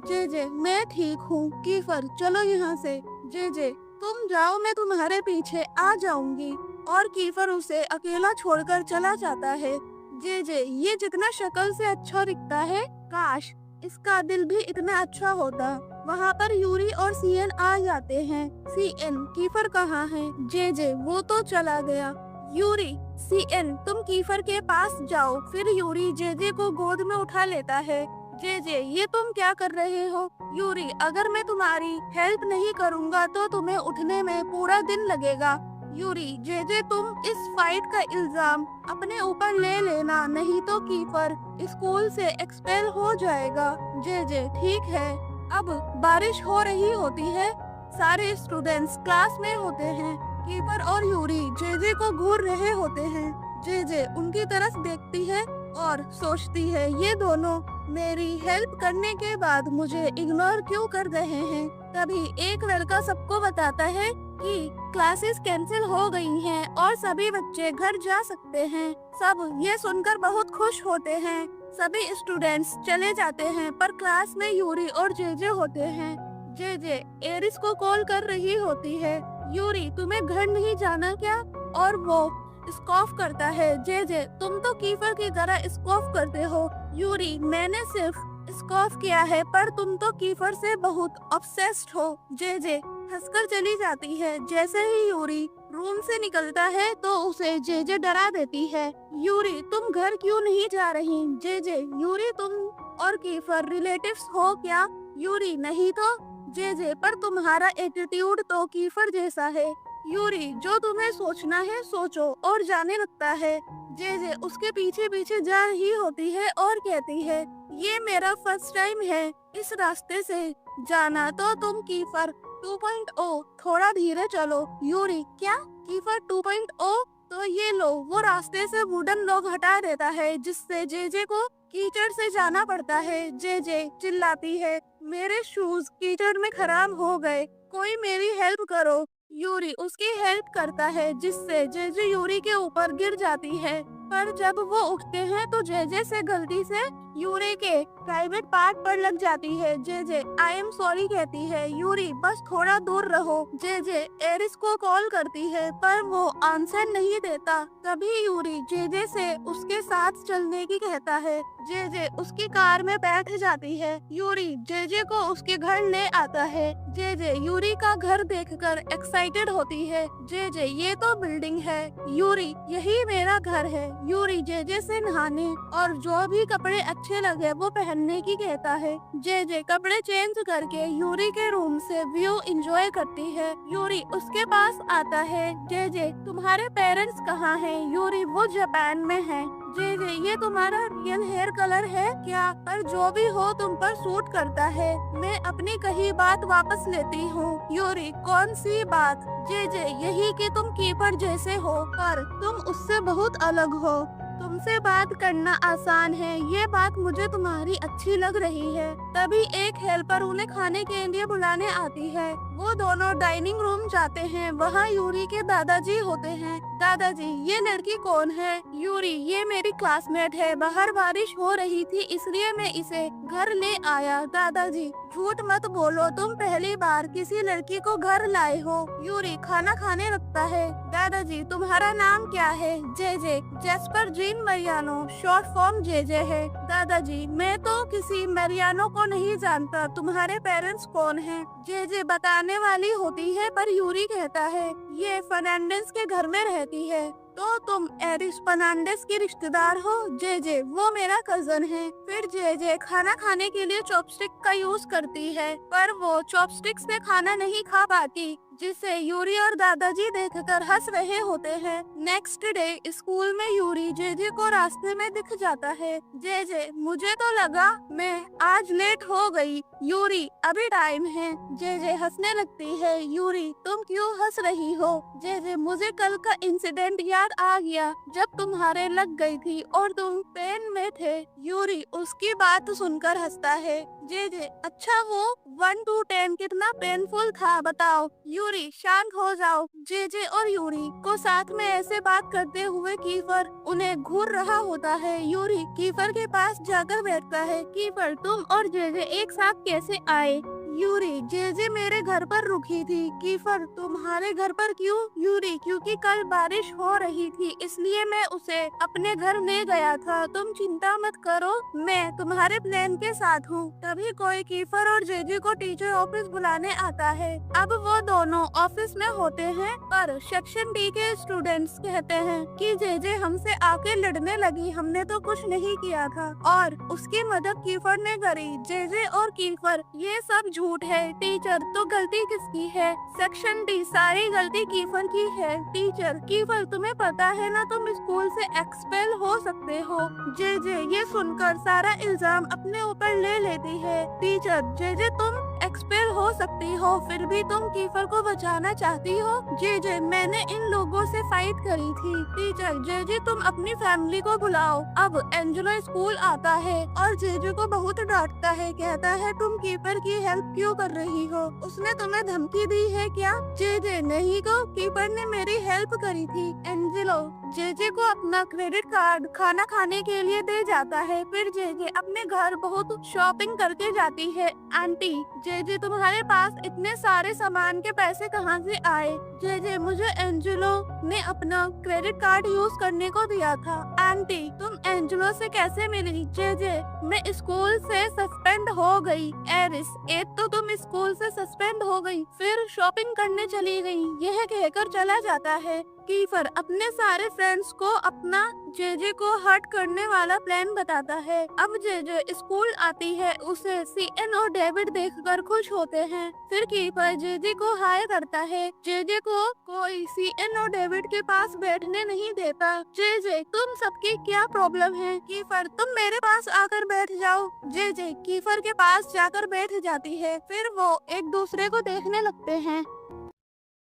Speaker 1: जेजे, मैं ठीक हूँ। कीफर, चलो यहाँ से। जेजे, तुम जाओ, मैं तुम्हारे पीछे आ जाऊंगी। और कीफर उसे अकेला छोड़कर चला जाता है। जेजे, ये जितना शक्ल से अच्छा दिखता है, काश इसका दिल भी इतना अच्छा होता। वहाँ पर यूरी और सीएन आ जाते हैं। सीएन, कीफर कहाँ है? जेजे, वो तो चला गया। यूरी, सीएन तुम कीफर के पास जाओ। फिर यूरी जेजे को गोद में उठा लेता है। जेजे, ये तुम क्या कर रहे हो? यूरी, अगर मैं तुम्हारी हेल्प नहीं करूँगा तो तुम्हें उठने में पूरा दिन लगेगा। यूरी, जेजे तुम इस फाइट का इल्जाम अपने ऊपर ले लेना, नहीं तो कीफर स्कूल से एक्सपेल हो जाएगा। जेजे, ठीक है। अब बारिश हो रही होती है। सारे स्टूडेंट्स क्लास में होते हैं। कीफर और यूरी जेजे को घूर रहे होते हैं। जेजे उनकी तरफ देखती है और सोचती है, ये दोनों मेरी हेल्प करने के बाद मुझे इग्नोर क्यों कर रहे हैं। तभी एक लड़का सबको बताता है कि क्लासेस कैंसिल हो गई हैं और सभी बच्चे घर जा सकते हैं। सब ये सुनकर बहुत खुश होते हैं। सभी स्टूडेंट्स चले जाते हैं पर क्लास में यूरी और जेजे होते हैं। जेजे एरिस को कॉल कर रही होती है, यूरी तुम्हें घर नहीं जाना क्या? और वो स्कॉफ करता है, जेजे तुम तो कीफर की तरह स्कॉफ करते हो। यूरी मैंने सिर्फ स्कॉफ किया है पर तुम तो कीफर से बहुत ऑब्सेस्ड हो। जेजे हंसकर चली जाती है। जैसे ही यूरी रूम से निकलता है तो उसे जेजे डरा देती है। यूरी तुम घर क्यों नहीं जा रही? जेजे यूरी तुम और कीफर रिलेटिव्स हो क्या? यूरी नहीं तो। जेजे पर तुम्हारा एटीट्यूड तो कीफर जैसा है। यूरी जो तुम्हें सोचना है सोचो और जाने लगता है। जेजे उसके पीछे पीछे जा रही होती है और कहती है, ये मेरा फर्स्ट टाइम है इस रास्ते से जाना, तो तुम कीफर 2.0 थोड़ा धीरे चलो। यूरी क्या कीफर 2.0? तो ये लो। वो रास्ते से वुडन लॉग हटा देता है जिससे जेजे को कीचड़ से जाना पड़ता है। जेजे चिल्लाती है, मेरे शूज कीचड़ में खराब हो गए, कोई मेरी हेल्प करो। यूरी उसकी हेल्प करता है जिससे जेजे यूरी के ऊपर गिर जाती है। पर जब वो उठते हैं तो जेजे से गलती से यूरी के प्राइवेट पार्ट पर लग जाती है। जेजे आई एम सॉरी कहती है। यूरी बस थोड़ा दूर रहो। जेजे एरिस को कॉल करती है पर वो आंसर नहीं देता। तभी यूरी जेजे से उसके साथ चलने की कहता है। जेजे उसकी कार में बैठ जाती है। यूरी जेजे को उसके घर ले आता है। जेजे यूरी का घर देखकर एक्साइटेड होती है। जेजे ये तो बिल्डिंग है। यूरी यही मेरा घर है। यूरी जेजे से नहाने और जो भी कपड़े अच्छे लगे वो पहनने की कहता है। जेजे कपड़े चेंज करके यूरी के रूम से व्यू एंजॉय करती है। यूरी उसके पास आता है। जेजे तुम्हारे पेरेंट्स कहाँ हैं? यूरी वो जापान में है। जेजे ये तुम्हारा रियल हेयर कलर है क्या? पर जो भी हो तुम पर सूट करता है। मैं अपनी कही बात वापस लेती हूँ। यूरी कौन सी बात? जेजे यही कि तुम कीपर जैसे हो पर तुम उससे बहुत अलग हो। तुमसे बात करना आसान है, ये बात मुझे तुम्हारी अच्छी लग रही है। तभी एक हेल्पर उन्हें खाने के लिए बुलाने आती है। वो दोनों डाइनिंग रूम जाते हैं। वहाँ यूरी के दादाजी होते हैं। दादाजी ये लड़की कौन है? यूरी ये मेरी क्लासमेट है, बाहर बारिश हो रही थी इसलिए मैं इसे घर ले आया। दादाजी झूठ मत बोलो, तुम पहली बार किसी लड़की को घर लाए हो। यूरी खाना खाने लगता है। दादाजी तुम्हारा नाम क्या है? JJ Jasper gene Mariano, short form JJ है। दादाजी मैं तो किसी मरियानो को नहीं जानता, तुम्हारे पेरेंट्स कौन हैं? जेजे बताने वाली होती है पर यूरी कहता है ये फर्नांडिस के घर में रहती है। तो तुम एरिस फर्नांडिस की रिश्तेदार हो? जेजे वो मेरा कजन है। फिर जेजे खाना खाने के लिए चॉपस्टिक का यूज करती है पर वो चॉपस्टिक से खाना नहीं खा पाती, जिसे यूरी और दादाजी देखकर हंस रहे होते हैं। नेक्स्ट डे स्कूल में यूरी जेजे को रास्ते में दिख जाता है। जेजे मुझे तो लगा मैं आज लेट हो गई। यूरी अभी टाइम है। जेजे हंसने लगती है। यूरी तुम क्यों हंस रही हो? जेजे मुझे कल का इंसिडेंट याद आ गया जब तुम्हारे लग गई थी और तुम पेन में थे। यूरी उसकी बात सुनकर हंसता है। जेजे अच्छा वो 1 to 10 कितना पेनफुल था बताओ। यूरी शांत हो जाओ। जेजे और यूरी को साथ में ऐसे बात करते हुए कीफर उन्हें घूर रहा होता है। यूरी कीफर के पास जाकर बैठता है। कीफर तुम और जेजे एक साथ कैसे आए? यूरी जेजे मेरे घर पर रुकी थी। कीफर तुम्हारे घर पर क्यों? यूरी क्योंकि कल बारिश हो रही थी इसलिए मैं उसे अपने घर ले गया था। तुम चिंता मत करो, मैं तुम्हारे प्लान के साथ हूँ। तभी कोई कीफर और जेजे को टीचर ऑफिस बुलाने आता है। अब वो दोनों ऑफिस में होते हैं पर सेक्शन डी के स्टूडेंट्स कहते हैं कि जेजे हमसे आके लड़ने लगी, हमने तो कुछ नहीं किया था और उसकी मदद कीफर ने करी। जेजे और कीफर ये सब झूठ है। टीचर तो गलती किसकी है? सेक्शन डी सारी गलती कीफर की है। टीचर कीफर तुम्हें पता है ना तुम स्कूल से एक्सपेल हो सकते हो। जेजे ये सुनकर सारा इल्जाम अपने ऊपर ले लेती है। टीचर जेजे तुम एक्सपेल फिर हो सकती हो फिर भी तुम कीफर को बचाना चाहती हो। जे मैंने इन लोगों से फाइट करी थी। टीचर जे तुम अपनी फैमिली को बुलाओ। अब एंजेलो स्कूल आता है और जे को बहुत डांटता है, कहता है तुम कीपर की हेल्प क्यों कर रही हो, उसने तुम्हें धमकी दी है क्या। जे नहीं को कीपर ने मेरी हेल्प करी थी। एंजेलो जे को अपना क्रेडिट कार्ड खाना खाने के लिए दे जाता है। फिर जे अपने घर बहुत शॉपिंग करके जाती है। आंटी जे तुम्हारे पास इतने सारे सामान के पैसे कहाँ से आए। जे मुझे एंजेलो ने अपना क्रेडिट कार्ड यूज करने को दिया था। आंटी तुम एंजेलो से कैसे मिली। जे मैं स्कूल से सस्पेंड हो गई। एरिस एक तो तुम स्कूल से सस्पेंड हो गई, फिर शॉपिंग करने चली गई, यह कहकर चला जाता है। कीफर अपने सारे फ्रेंड्स को अपना जे को हर्ट करने वाला प्लान बताता है। अब जे स्कूल आती है, उसे सीएन और डेविड देखकर खुश होते हैं। फिर कीफर जे को हाय करता है। जे को कोई सीएन और डेविड के पास बैठने नहीं देता। जे तुम सबकी क्या प्रॉब्लम है। कीफर तुम मेरे पास आकर बैठ जाओ। जे कीफर के पास जाकर बैठ जाती है। फिर वो एक दूसरे को देखने लगते हैं।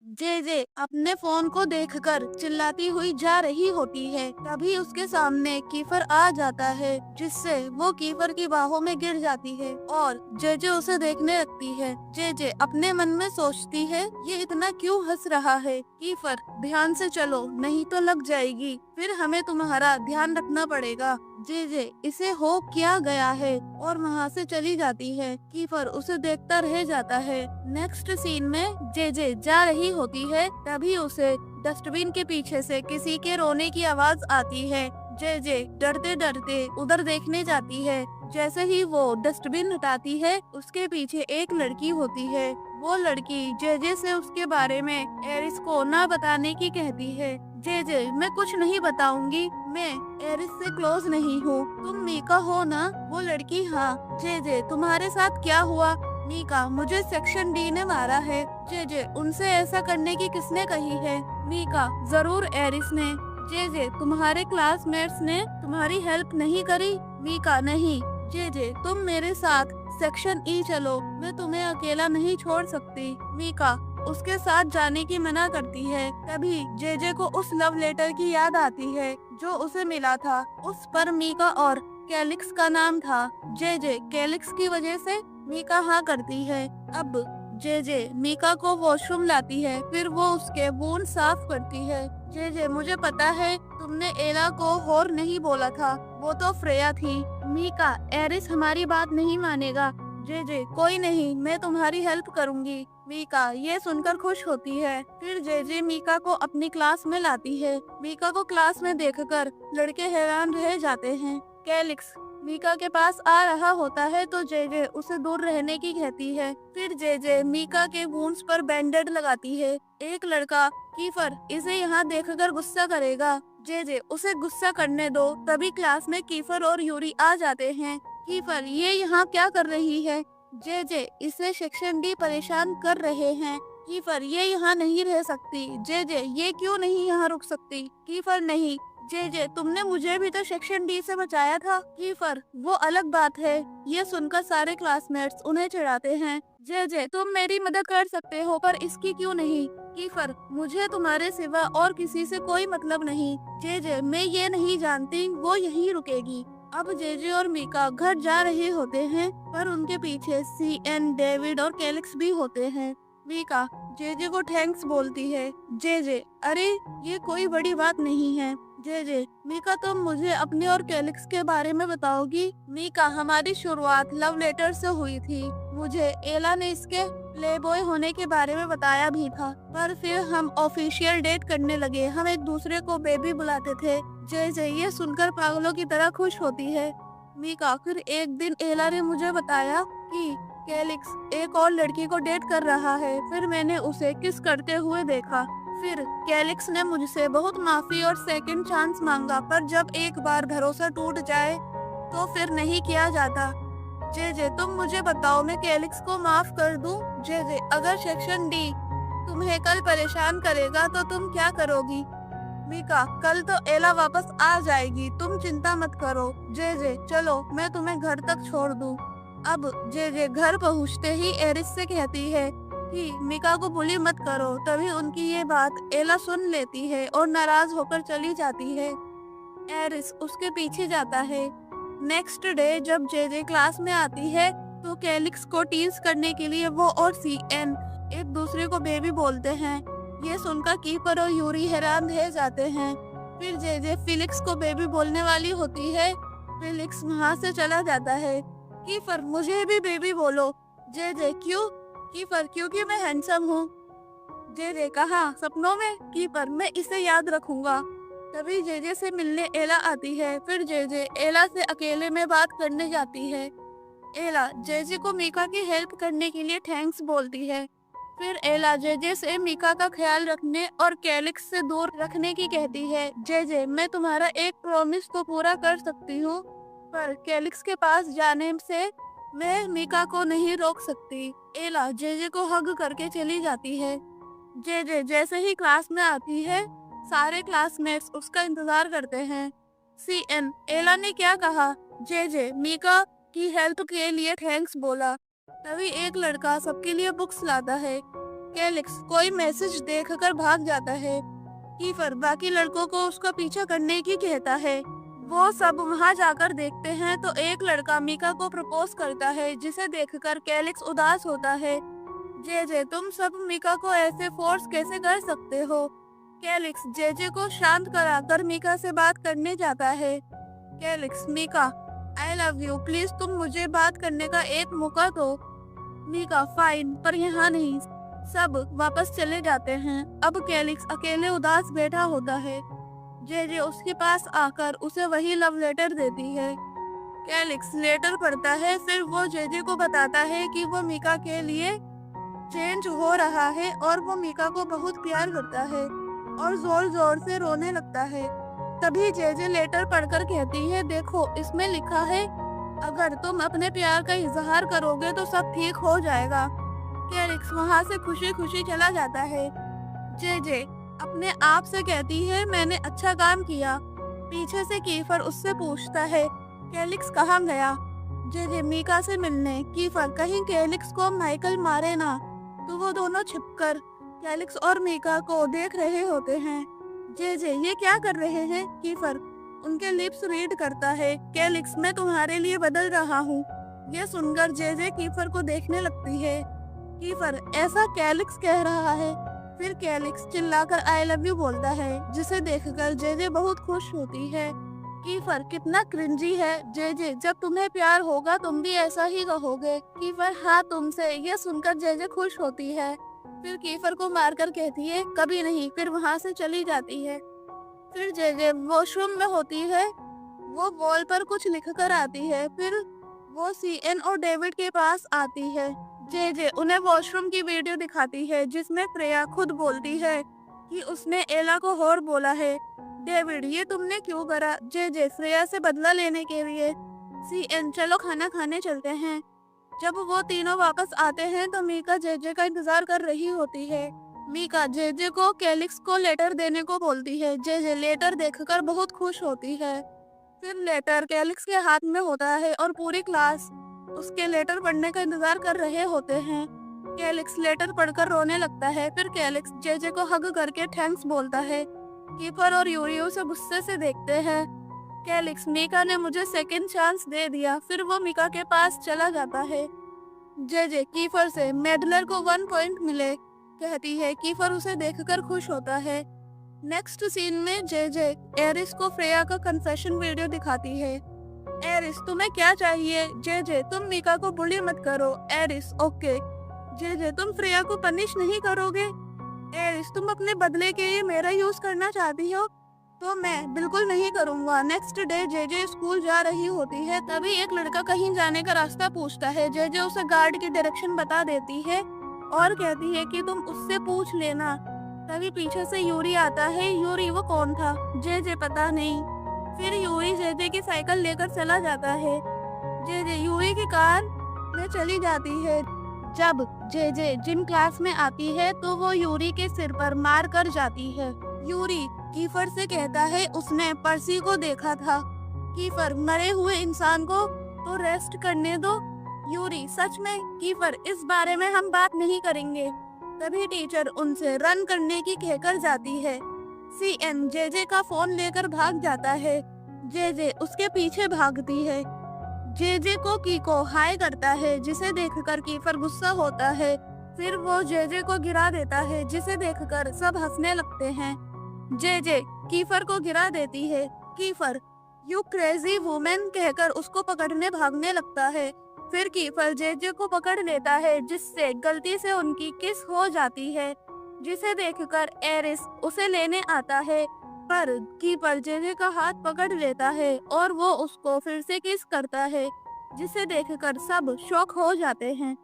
Speaker 1: जे अपने फोन को देखकर चिल्लाती हुई जा रही होती है। तभी उसके सामने कीफर आ जाता है, जिससे वो कीफर की बाहों में गिर जाती है और जे उसे देखने लगती है। जे अपने मन में सोचती है ये इतना क्यों हंस रहा है। कीफर ध्यान से चलो नहीं तो लग जाएगी, फिर हमें तुम्हारा ध्यान रखना पड़ेगा। जे इसे हो क्या गया है और वहाँ से चली जाती है। कीफर उसे देखता रह जाता है। नेक्स्ट सीन में जे जा रही होती है, तभी उसे डस्टबिन के पीछे से किसी के रोने की आवाज आती है। जे डरते डरते उधर देखने जाती है। जैसे ही वो डस्टबिन हटाती है, उसके पीछे एक लड़की होती है। वो लड़की जे से उसके बारे में एरिस को ना बताने की कहती है। जे मैं कुछ नहीं बताऊंगी, मैं एरिस से क्लोज नहीं हूँ। तुम मीका हो ना। वो लड़की हाँ। जे तुम्हारे साथ क्या हुआ। मीका मुझे सेक्शन डी ने मारा है। जे उनसे ऐसा करने की किसने कही है। मीका जरूर एरिस ने। जे तुम्हारे क्लासमेट्स ने तुम्हारी हेल्प नहीं करी। मीका नहीं। जे तुम मेरे साथ सेक्शन ई चलो, मैं तुम्हें अकेला नहीं छोड़ सकती। मीका उसके साथ जाने की मना करती है। तभी जे को उस लव लेटर की याद आती है जो उसे मिला था। उस पर मीका और कैलिक्स का नाम था। जे कैलिक्स की वजह से मीका हाँ करती है। अब जे मीका को वॉशरूम लाती है, फिर वो उसके वुंड साफ करती है। जे मुझे पता है तुमने एला को होर नहीं बोला था, वो तो फ्रेया थी। मीका एरिस हमारी बात नहीं मानेगा। जे कोई नहीं, मैं तुम्हारी हेल्प करूंगी। मीका ये सुनकर खुश होती है। फिर जे मीका को अपनी क्लास में लाती है। मीका को क्लास में देखकर लड़के हैरान रह जाते हैं। कैलिक्स मीका के पास आ रहा होता है तो जे उसे दूर रहने की कहती है। फिर जे मीका के वुंड्स पर बैंडेड लगाती है। एक लड़का कीफर इसे यहाँ देखकर गुस्सा करेगा। जे उसे गुस्सा करने दो। तभी क्लास में कीफर और यूरी आ जाते हैं। कीफर ये यहाँ क्या कर रही है। जे इसे सेक्शन डी परेशान कर रहे हैं। कीफर ये यहाँ नहीं रह सकती। जे ये क्यों नहीं यहाँ रुक सकती। कीफर नहीं। जे तुमने मुझे भी तो सेक्शन डी से बचाया था। कीफर वो अलग बात है। ये सुनकर सारे क्लासमेट्स उन्हें चिढ़ाते हैं। जे तुम मेरी मदद कर सकते हो पर इसकी क्यों नहीं। कीफर मुझे तुम्हारे सिवा और किसी से कोई मतलब नहीं। जे मैं ये नहीं जानती वो यहीं रुकेगी। अब जे और मीका घर जा रहे होते हैं, पर उनके पीछे सीएन, डेविड और कैलिक्स भी होते हैं। मीका जे को थैंक्स बोलती है। जे अरे ये कोई बड़ी बात नहीं है। जे मीका तुम मुझे अपने और कैलिक्स के बारे में बताओगी। मीका हमारी शुरुआत लव लेटर से हुई थी। मुझे एला ने इसके प्लेबॉय होने के बारे में बताया भी था, पर फिर हम ऑफिशियल डेट करने लगे। हम एक दूसरे को बेबी बुलाते थे। जे ये सुनकर पागलों की तरह खुश होती है। मीका फिर एक दिन एला ने मुझे बताया कि कैलिक्स एक और लड़की को डेट कर रहा है। फिर मैंने उसे किस करते हुए देखा। फिर कैलिक्स ने मुझसे बहुत माफी और सेकंड चांस मांगा, पर जब एक बार भरोसा टूट जाए तो फिर नहीं किया जाता। जे तुम मुझे बताओ मैं कैलिक्स को माफ कर दूं। जे अगर सेक्शन डी तुम्हें कल परेशान करेगा तो तुम क्या करोगी। मीका कल तो एला वापस आ जाएगी, तुम चिंता मत करो। जे चलो मैं तुम्हें घर तक छोड़ दूं। अब जे घर पहुंचते ही एरिस से कहती है कि मीका को बुली मत करो। तभी उनकी ये बात एला सुन लेती है और नाराज होकर चली जाती है। एरिस उसके पीछे जाता है। नेक्स्ट डे जब जे क्लास में आती है तो कैलिक्स को टीज करने के लिए वो और सीएन एक दूसरे को बेबी बोलते हैं। ये सुनकर कीपर और यूरी हैरान रह जाते हैं। फिर जे फिलिक्स को बेबी बोलने वाली होती है। फिलिक्स वहाँ से चला जाता है। कीपर मुझे भी बेबी बोलो। जे क्यों? कीपर क्योंकि मैं हैंडसम हूँ। जे कहा सपनों में? कीपर मैं इसे याद रखूंगा। तभी जे से मिलने एला आती है। फिर जे एला से अकेले में बात करने जाती है। एला जे को मीका की हेल्प करने के लिए थैंक्स बोलती है। फिर एला जे से मीका का ख्याल रखने और कैलिक्स से दूर रखने की कहती है। जे मैं तुम्हारा एक प्रॉमिस तो पूरा कर सकती हूँ, पर कैलिक्स के पास जाने से मैं मीका को नहीं रोक सकती। एला जे को हग करके चली जाती है। जे जैसे ही क्लास में आती है सारे क्लासमेट्स उसका इंतजार करते हैं। सीएन एला ने क्या कहा? जे मीका की हेल्प के लिए थैंक्स बोला। तभी एक लड़का सबके लिए बुक्स लाता है। कैलिक्स कोई मैसेज देखकर भाग जाता है। कीफर बाकी लड़कों को उसका पीछा करने की कहता है। वो सब वहाँ जाकर देखते हैं तो एक लड़का मीका को प्रपोज करता है, जिसे देखकर कैलिक्स उदास होता है। जे तुम सब मीका को ऐसे फोर्स कैसे कर सकते हो? कैलिक्स जे को शांत कराकर मीका से बात करने जाता है। कैलिक्स मीका आई लव यू, प्लीज तुम मुझे बात करने का एक मौका दो। मीका फाइन, पर यहाँ नहीं। सब वापस चले जाते हैं। अब कैलिक्स अकेले उदास बैठा होता है। जे उसके पास आकर उसे वही लव लेटर देती है। कैलिक्स लेटर पढ़ता है। फिर वो जे को बताता है कि वो मीका के लिए चेंज हो रहा है और वो मीका को बहुत प्यार करता है और जोर जोर से रोने लगता है। तभी जे लेटर पढ़कर कहती है, देखो इसमें लिखा है अगर तुम अपने प्यार का इजहार करोगे तो सब ठीक हो जाएगा। कैलिक्स वहाँ से खुशी खुशी चला जाता है। जे अपने आप से कहती है मैंने अच्छा काम किया। पीछे से कीफर उससे पूछता है कैलिक्स कहाँ गया? जे मीका से मिलने। कीफर कहीं कैलिक्स को माइकल मारे ना। तो वो दोनों छिपकर कैलिक्स और मीका को देख रहे होते हैं। जे ये क्या कर रहे हैं? कीफर उनके लिप्स रीड करता है। कैलिक्स मैं तुम्हारे लिए बदल रहा हूँ। ये सुनकर जे कीफर को देखने लगती है। कीफर ऐसा कैलिक्स कह रहा है? फिर कैलिक्स चिल्लाकर आई लव यू बोलता है, जिसे देखकर जे बहुत खुश होती है। कीफर कितना क्रिंजी है। जे जब तुम्हें प्यार होगा तुम भी ऐसा ही कहोगे। कीफर हाँ तुमसे। ये सुनकर जे खुश होती है। फिर कीफर को मारकर कहती है कभी नहीं। फिर वहाँ से चली जाती है। फिर जे वॉशरूम में होती है। वो वॉल पर कुछ लिखकर आती है। फिर वो सीएन और डेविड के पास आती है। जे उन्हें वॉशरूम की वीडियो दिखाती है जिसमें फ्रेया खुद बोलती है कि उसने एला को हॉर बोला है। डेविड ये तुमने क्यों करा? जे फ्रेया से बदला लेने के लिए। सीएन चलो खाना खाने चलते हैं। जब वो तीनों वापस आते हैं तो मीका जे का इंतजार कर रही होती है। मीका जे को कैलिक्स को लेटर देने को बोलती है। जे लेटर देखकर बहुत खुश होती है। फिर लेटर कैलिक्स के हाथ में होता है और पूरी क्लास उसके लेटर पढ़ने का इंतजार कर रहे होते हैं। कैलिक्स लेटर पढ़कर रोने लगता है। फिर कैलिक्स जे को हग करके थैंक्स बोलता है। कीपर और यूरी उसे गुस्से से देखते हैं। कैलिक्स मीका ने मुझे सेकंड चांस दे दिया। फिर वो मीका के पास चला जाता है। जे कीफर से मेडलर को 1 पॉइंट मिले कहती है। कीफर उसे देखकर खुश होता है। नेक्स्ट सीन में जे एरिस को फ्रेया का कन्फेशन वीडियो दिखाती है। एरिस तुम्हें क्या चाहिए? जे तुम मीका को बुली मत करो। Eris okay. जे तुम फ्रेया को पनिश नहीं करोगे? एरिस तुम अपने बदले के लिए मेरा यूज करना चाहती हो? तो मैं बिल्कुल नहीं करूंगा। नेक्स्ट डे जे स्कूल जा रही होती है। तभी एक लड़का कहीं जाने का रास्ता पूछता है। जे उसे गार्ड की डायरेक्शन बता देती है और कहती है कि तुम उससे पूछ लेना। तभी पीछे से यूरी आता है। यूरी वो कौन था? जे पता नहीं। फिर यूरी जे की साइकिल लेकर चला जाता है। जे यूरी की कार में चली जाती है। जब जे जिम क्लास में आती है तो वो यूरी के सिर पर मार कर जाती है। यूरी कीफर से कहता है उसने पर्सी को देखा था। कीफर मरे हुए इंसान को तो रेस्ट करने दो, यूरी, सच में कीफर, इस बारे में हम बात नहीं करेंगे। तभी टीचर उनसे रन करने की कहकर जाती है। सीएन जेजे का फोन लेकर भाग जाता है। जेजे उसके पीछे भागती है। जेजे को कीको हाय करता है, जिसे देखकर कीफर गुस्सा होता है। फिर वो जेजे को गिरा देता है, जिसे देखकर सब हंसने लगते हैं। जेजे कीफर को गिरा देती है। कीफर, यू क्रेजी वुमेन कहकर उसको पकड़ने भागने लगता है। फिर कीफर जेजे को पकड़ लेता है, जिससे गलती से उनकी किस हो जाती है, जिसे देखकर एरिस उसे लेने आता है। पर कीपर जेजे का हाथ पकड़ लेता है और वो उसको फिर से किस करता है, जिसे देखकर सब शॉक हो जाते हैं।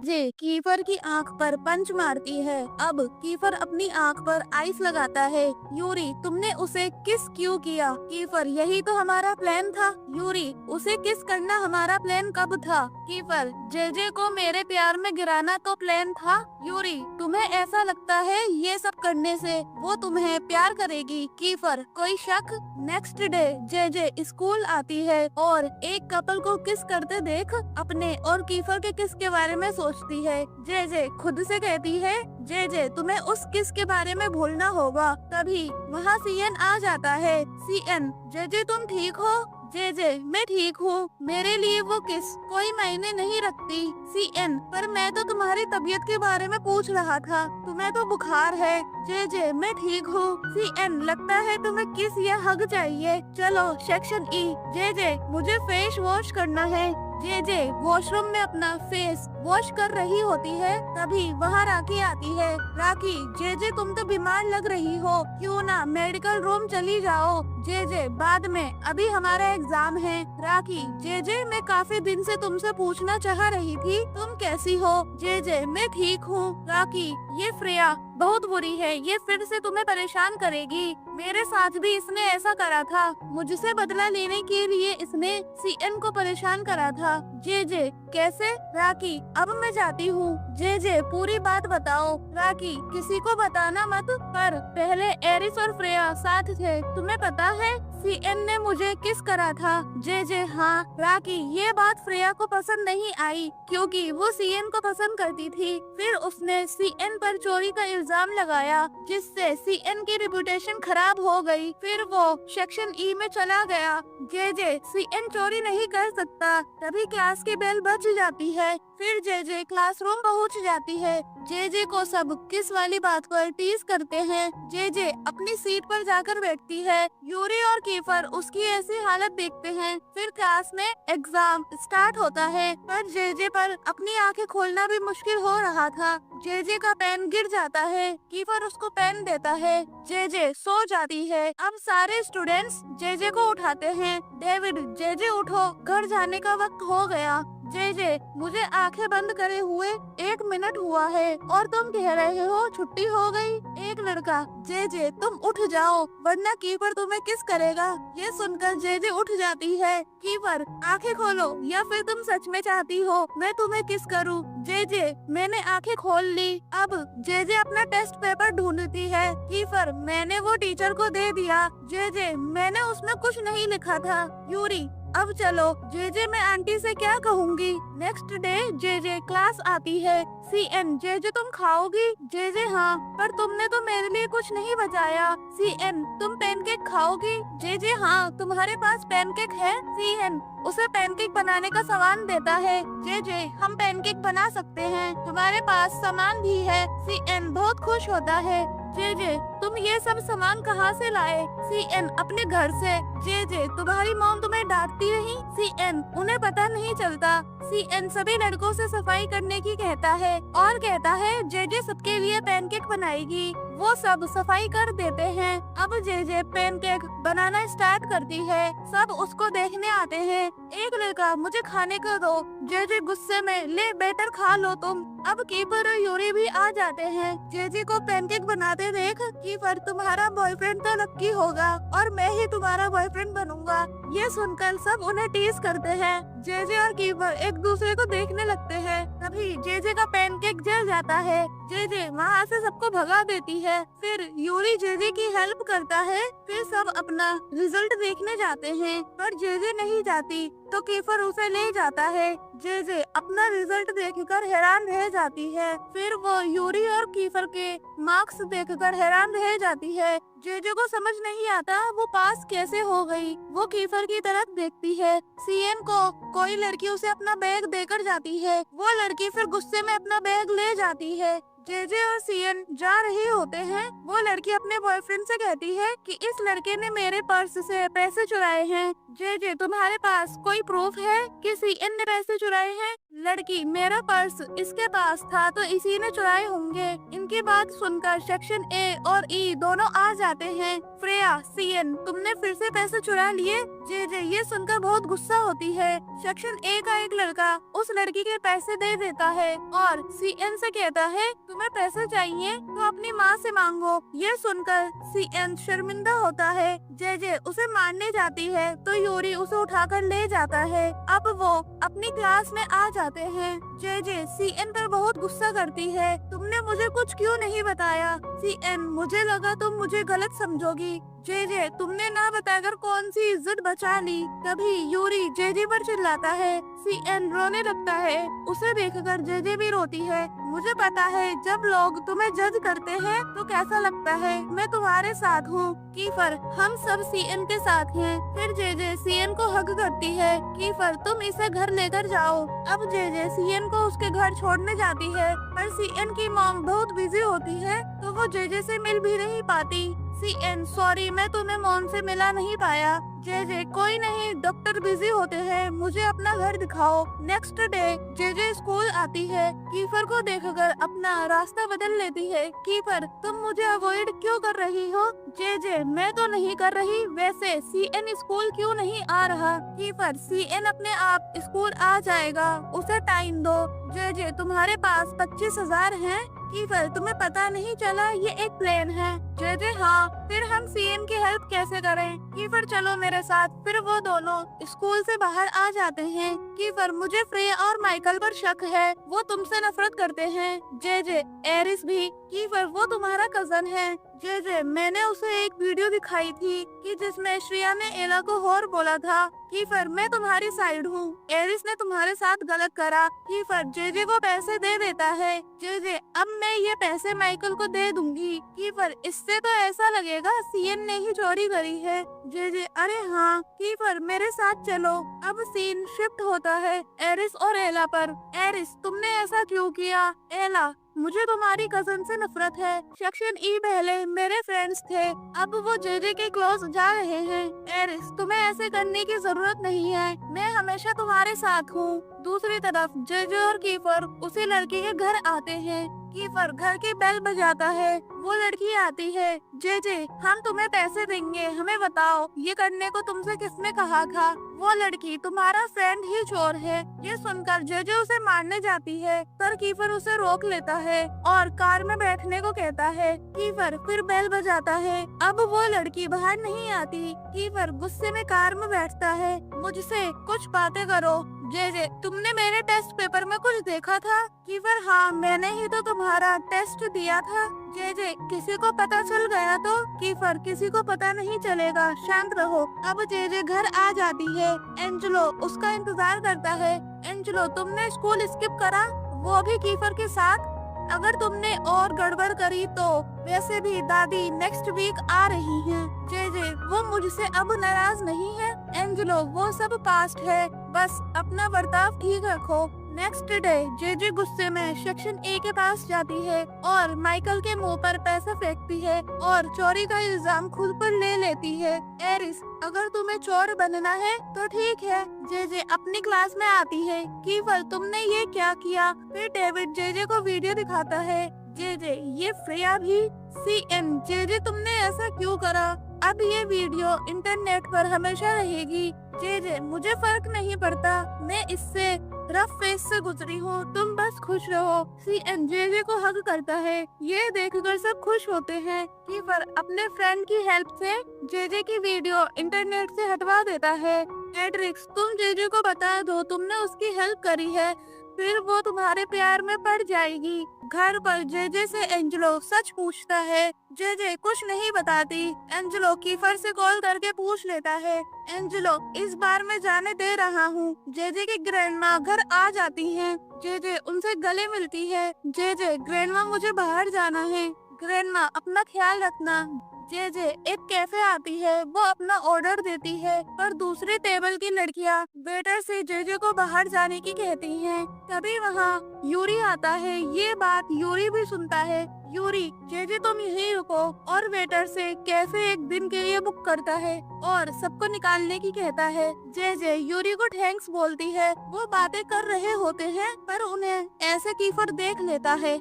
Speaker 1: जे कीपर की आंख पर पंच मारती है। अब कीपर अपनी आंख पर आइस लगाता है। यूरी, तुमने उसे किस क्यों किया? कीपर, यही तो हमारा प्लान था। यूरी, उसे किस करना हमारा प्लान कब था? कीपर, जेजे को मेरे प्यार में गिराना तो प्लान था। यूरी, तुम्हें ऐसा लगता है ये सब करने से वो तुम्हें प्यार करेगी? कीपर, कोई शक? नेक्स्ट डे जेजे स्कूल आती है और एक कपल को किस करते देख अपने और कीफर के किस के बारे में सोचती है। जेजे खुद से कहती है, जेजे तुम्हें उस किस के बारे में भूलना होगा। तभी वहाँ सीएन आ जाता है। सीएन, जेजे तुम ठीक हो? जेजे, मैं ठीक हूँ। मेरे लिए वो किस कोई मायने नहीं रखती। सीएन, पर मैं तो तुम्हारी तबीयत के बारे में पूछ रहा था, तुम्हें तो बुखार है। जेजे, मैं ठीक हूँ। सीएन, लगता है तुम्हें किस या हग चाहिए। चलो सेक्शन ई। जेजे, मुझे फेस वॉश करना है। जेजे वॉशरूम में अपना फेस वॉश कर रही होती है। तभी वहाँ राखी आती है। राखी, जेजे तुम तो बीमार लग रही हो, क्यों ना मेडिकल रूम चली जाओ। जेजे, बाद में, अभी हमारा एग्जाम है। राखी, जेजे मैं काफी दिन से तुमसे पूछना चाह रही थी, तुम कैसी हो? जेजे, मैं ठीक हूँ। राखी, ये फ्रेया बहुत बुरी है, ये फिर से तुम्हें परेशान करेगी। मेरे साथ भी इसने ऐसा करा था, मुझसे बदला लेने के लिए इसने सीएन को परेशान करा था। जेजे, कैसे? राखी, अब मैं जाती हूँ। जेजे, पूरी बात बताओ। राखी, किसी को बताना मत, पर पहले एरिस और फ्रेया साथ थे, तुम्हें पता है? सीएन ने मुझे किस करा था। जेजे, हाँ। राखी, ये बात फ्रेया को पसंद नहीं आई, क्योंकि वो सीएन को पसंद करती थी। फिर उसने सीएन पर चोरी का इल्जाम लगाया, जिससे सीएन की रेपुटेशन खराब हो गई। फिर वो सेक्शन ई में चला गया। जेजे, सीएन चोरी नहीं कर सकता। तभी क्लास की बेल बज जाती है। फिर जेजे क्लासरूम पहुंच जाती है। जेजे को सब किस वाली बात पर टीज करते हैं। जेजे अपनी सीट पर जाकर बैठती है। यूरी और कीफर उसकी ऐसी हालत देखते हैं। फिर क्लास में एग्जाम स्टार्ट होता है, पर जेजे पर अपनी आंखें खोलना भी मुश्किल हो रहा था। जेजे का पेन गिर जाता है। कीफर उसको पेन देता है। जेजे सो जाती है। अब सारे स्टूडेंट्स जेजे को उठाते हैं। डेविड, जेजे उठो, घर जाने का वक्त हो गया। जेजे, मुझे आंखें बंद करे हुए 1 मिनट हुआ है और तुम कह रहे हो छुट्टी हो गई। एक लड़का, जेजे तुम उठ जाओ, वरना कीपर तुम्हें किस करेगा। ये सुनकर जेजे उठ जाती है। कीपर, आंखें खोलो, या फिर तुम सच में चाहती हो मैं तुम्हें किस करूं? जेजे, मैंने आंखें खोल ली। अब जेजे अपना टेस्ट पेपर ढूंढती है। कीपर, मैंने वो टीचर को दे दिया। जेजे, मैंने उसमें कुछ नहीं लिखा था। यूरी, अब चलो। जेजे, मैं आंटी से क्या कहूँगी? नेक्स्ट डे जेजे क्लास आती है। सीएन, जेजे तुम खाओगी? जेजे, हाँ, पर तुमने तो मेरे लिए कुछ नहीं बचाया। सीएन, तुम पैनकेक खाओगी? जेजे, हाँ, तुम्हारे पास पैनकेक है? सीएन उसे पैनकेक बनाने का सामान देता है। जेजे, हम पैनकेक बना सकते हैं, हमारे पास सामान भी है। सीएन बहुत खुश होता है। जेजे, तुम ये सब सामान कहाँ से लाए? सीएन, अपने घर से। जेजे, तुम्हारी मॉम तुम्हें डांटती रही? सीएन, उन्हें पता नहीं चलता। सीएन सभी लड़कों से सफाई करने की कहता है और कहता है जेजे सबके लिए पैनकेक बनाएगी। वो सब सफाई कर देते हैं। अब जेजे पैनकेक बनाना स्टार्ट करती है। सब उसको देखने आते हैं। एक लड़का, मुझे खाने को दो। जेजे गुस्से में, ले बेटर खा लो तुम। अब कीपर और यूरी भी आ जाते हैं। जेजे को पैनकेक बनाते देख कीपर, तुम्हारा बॉयफ्रेंड तो लक्की होगा और मैं ही तुम्हारा बॉयफ्रेंड बनूंगा। ये सुनकर सब उन्हें टीज करते हैं। जेजे और कीपर एक दूसरे को देखने लगते हैं। तभी जेजे का पैनकेक जल जाता है। जेजे वहाँ से सबको भगा देती है। फिर यूरी जेजे की हेल्प करता है। फिर सब अपना रिजल्ट देखने जाते हैं, पर जेजे नहीं जाती। तो कीफर उसे ले जाता है। जे अपना रिजल्ट देखकर हैरान रह जाती है। फिर वो यूरी और कीफर के मार्क्स देखकर हैरान रह जाती है। जे को समझ नहीं आता वो पास कैसे हो गई। वो कीफर की तरफ देखती है। सीएन को कोई लड़की उसे अपना बैग देकर जाती है। वो लड़की फिर गुस्से में अपना बैग ले जाती है। जे और सीएन जा रहे होते हैं। वो लड़की अपने बॉयफ्रेंड से कहती है कि इस लड़के ने मेरे पर्स से पैसे चुराए हैं। जे तुम्हारे पास कोई प्रूफ है कि सीएन ने पैसे चुराए हैं? लड़की, मेरा पर्स इसके पास था तो इसी ने चुराए होंगे। इनकी बात सुनकर सेक्शन ए और ई दोनों आ जाते हैं। फ्रेया, सीएन, तुमने फिर से पैसे चुरा लिए? जे ये सुनकर बहुत गुस्सा होती है। सेक्शन ए का एक लड़का उस लड़की के पैसे दे देता है और सीएन से कहता है तुम्हें पैसे चाहिए तो अपनी माँ से मांगो। ये सुनकर सीएन शर्मिंदा होता है। जे उसे मारने जाती है तो यूरी उसे उठाकर ले जाता है। अब वो अपनी क्लास में आ जाते हैं। जे सीएन पर बहुत गुस्सा करती है। तुमने मुझे कुछ क्यों नहीं बताया? सीएन, मुझे लगा तुम मुझे गलत समझोगी। जे तुमने ना बताकर कौन सी इज्जत बचा ली। तभी यूरी जे पर चिल्लाता है। सीएन रोने लगता है। उसे देखकर जे भी रोती है। मुझे पता है जब लोग तुम्हें जज करते हैं तो कैसा लगता है। मैं तुम्हारे साथ हूँ कीफर, हम सब सीएन के साथ हैं। फिर जे सीएन को हग करती है। कीफर, तुम इसे घर लेकर जाओ। अब जे सीएन को उसके घर छोड़ने जाती है पर सीएन की मॉम बहुत बिजी होती है तो वो जे से मिल भी नहीं पाती। सीएन, सॉरी, मैं तुम्हें मॉम से मिला नहीं पाया। जे कोई नहीं, डॉक्टर बिजी होते हैं, मुझे अपना घर दिखाओ। नेक्स्ट डे जे स्कूल आती है। कीफर को देखकर अपना रास्ता बदल लेती है। कीफर, तुम मुझे अवॉइड क्यों कर रही हो? जे मैं तो नहीं कर रही। वैसे सीएन स्कूल क्यों नहीं आ रहा? कीफर, सीएन अपने आप स्कूल आ जाएगा, उसे टाइम दो। जे तुम्हारे पास 25,000 हैं? कीफर, तुम्हें पता नहीं चला ये एक प्लान है। जे हाँ, फिर हम सीएन की हेल्प कैसे करें? कीफर, चलो मेरे साथ। फिर वो दोनों स्कूल से बाहर आ जाते हैं। कीफर, मुझे फ्रेया और माइकल पर शक है, वो तुमसे नफरत करते हैं। जे एरिस भी। कीफर, वो तुम्हारा कजन है। जे मैंने उसे एक वीडियो दिखाई थी कि जिसमें श्रेया ने एला को होर बोला था। कीफर, मैं तुम्हारी साइड हूँ। एरिस ने तुम्हारे साथ गलत करा। कीफर, जे को पैसे दे देता है। जे अब मैं ये पैसे माइकल को दे दूंगी। कीफर, इससे तो ऐसा लगेगा सीएन ने ही चोरी करी है। जे अरे हाँ। कीफर, मेरे साथ चलो। अब सीन शिफ्ट होता है एरिस और एला पर। एरिस, तुमने ऐसा क्यों किया? एला, मुझे तुम्हारी कजन से नफरत है। सेक्शन ई पहले मेरे फ्रेंड्स थे, अब वो जे के क्लोज जा रहे हैं। एरिस, तुम्हें ऐसे करने की जरूरत नहीं है, मैं हमेशा तुम्हारे साथ हूँ। दूसरी तरफ जे और कीफर उसी लड़की के घर आते हैं। कीफर घर की बेल बजाता है। वो लड़की आती है। जे हम तुम्हें पैसे देंगे, हमें बताओ ये करने को तुमसे किसने कहा था? वो लड़की, तुम्हारा फ्रेंड ही चोर है। ये सुनकर जे उसे मारने जाती है पर कीफर उसे रोक लेता है और कार में बैठने को कहता है। कीफर फिर बेल बजाता है। अब वो लड़की बाहर नहीं आती। कीफर गुस्से में कार में बैठता है। मुझसे कुछ बातें करो। जे तुमने मेरे टेस्ट पेपर में कुछ देखा था? कीफर, हाँ, मैंने ही तो तुम्हारा टेस्ट दिया था। जे किसी को पता चल गया तो? कीफर, किसी को पता नहीं चलेगा, शांत रहो। अब जे घर आ जाती है। एंजेलो उसका इंतजार करता है। एंजेलो, तुमने स्कूल स्किप करा, वो भी कीफर के साथ? अगर तुमने और गड़बड़ करी तो वैसे भी दादी नेक्स्ट वीक आ रही हैं। जे वो मुझसे अब नाराज नहीं है। एंजेलो, वो सब पास्ट है, बस अपना बर्ताव ठीक रखो। नेक्स्ट डे जे गुस्से में सेक्शन ए के पास जाती है और माइकल के मुंह पर पैसा फेंकती है और चोरी का इल्जाम खुद पर ले लेती है। एरिस, अगर तुम्हें चोर बनना है तो ठीक है। जे अपनी क्लास में आती है। कीफर, तुमने ये क्या किया? फिर डेविड जे को वीडियो दिखाता है। जे ये फ्रेया भी? सीएन, जे तुमने ऐसा क्यों करा? अब ये वीडियो इंटरनेट पर हमेशा रहेगी। जे मुझे फर्क नहीं पड़ता, मैं इससे रफ फेस से गुजरी हूँ, तुम बस खुश रहो। सीएन जे को हग करता है। ये देखकर सब खुश होते हैं। कीफर अपने फ्रेंड की हेल्प से जे की वीडियो इंटरनेट से हटवा देता है। एड्रिक्स, तुम जे को बता दो तुमने उसकी हेल्प करी है। फिर वो तुम्हारे प्यार में पड़ जाएगी। घर पर जेजे से एंजेलो सच पूछता है। जेजे कुछ नहीं बताती। एंजेलो कीफर से कॉल करके पूछ लेता है, एंजेलो इस बार मैं जाने दे रहा हूँ। जेजे की ग्रैंडमा घर आ जाती हैं। जेजे उनसे गले मिलती है। जेजे ग्रैंडमा मुझे बाहर जाना है। ग्रैंडमा अपना ख्याल रखना। जेजे एक कैफे आती है। वो अपना ऑर्डर देती है, पर दूसरे टेबल की लड़कियां वेटर से जेजे को बाहर जाने की कहती हैं। तभी वहाँ यूरी आता है। ये बात यूरी भी सुनता है। यूरी, जेजे तुम यहीं रुको, और वेटर से कैफे एक दिन के लिए बुक करता है और सबको निकालने की कहता है। जेजे यूरी को थैंक्स बोलती है। वो बातें कर रहे होते हैं, पर उन्हें ऐसे कीफर देख लेता है।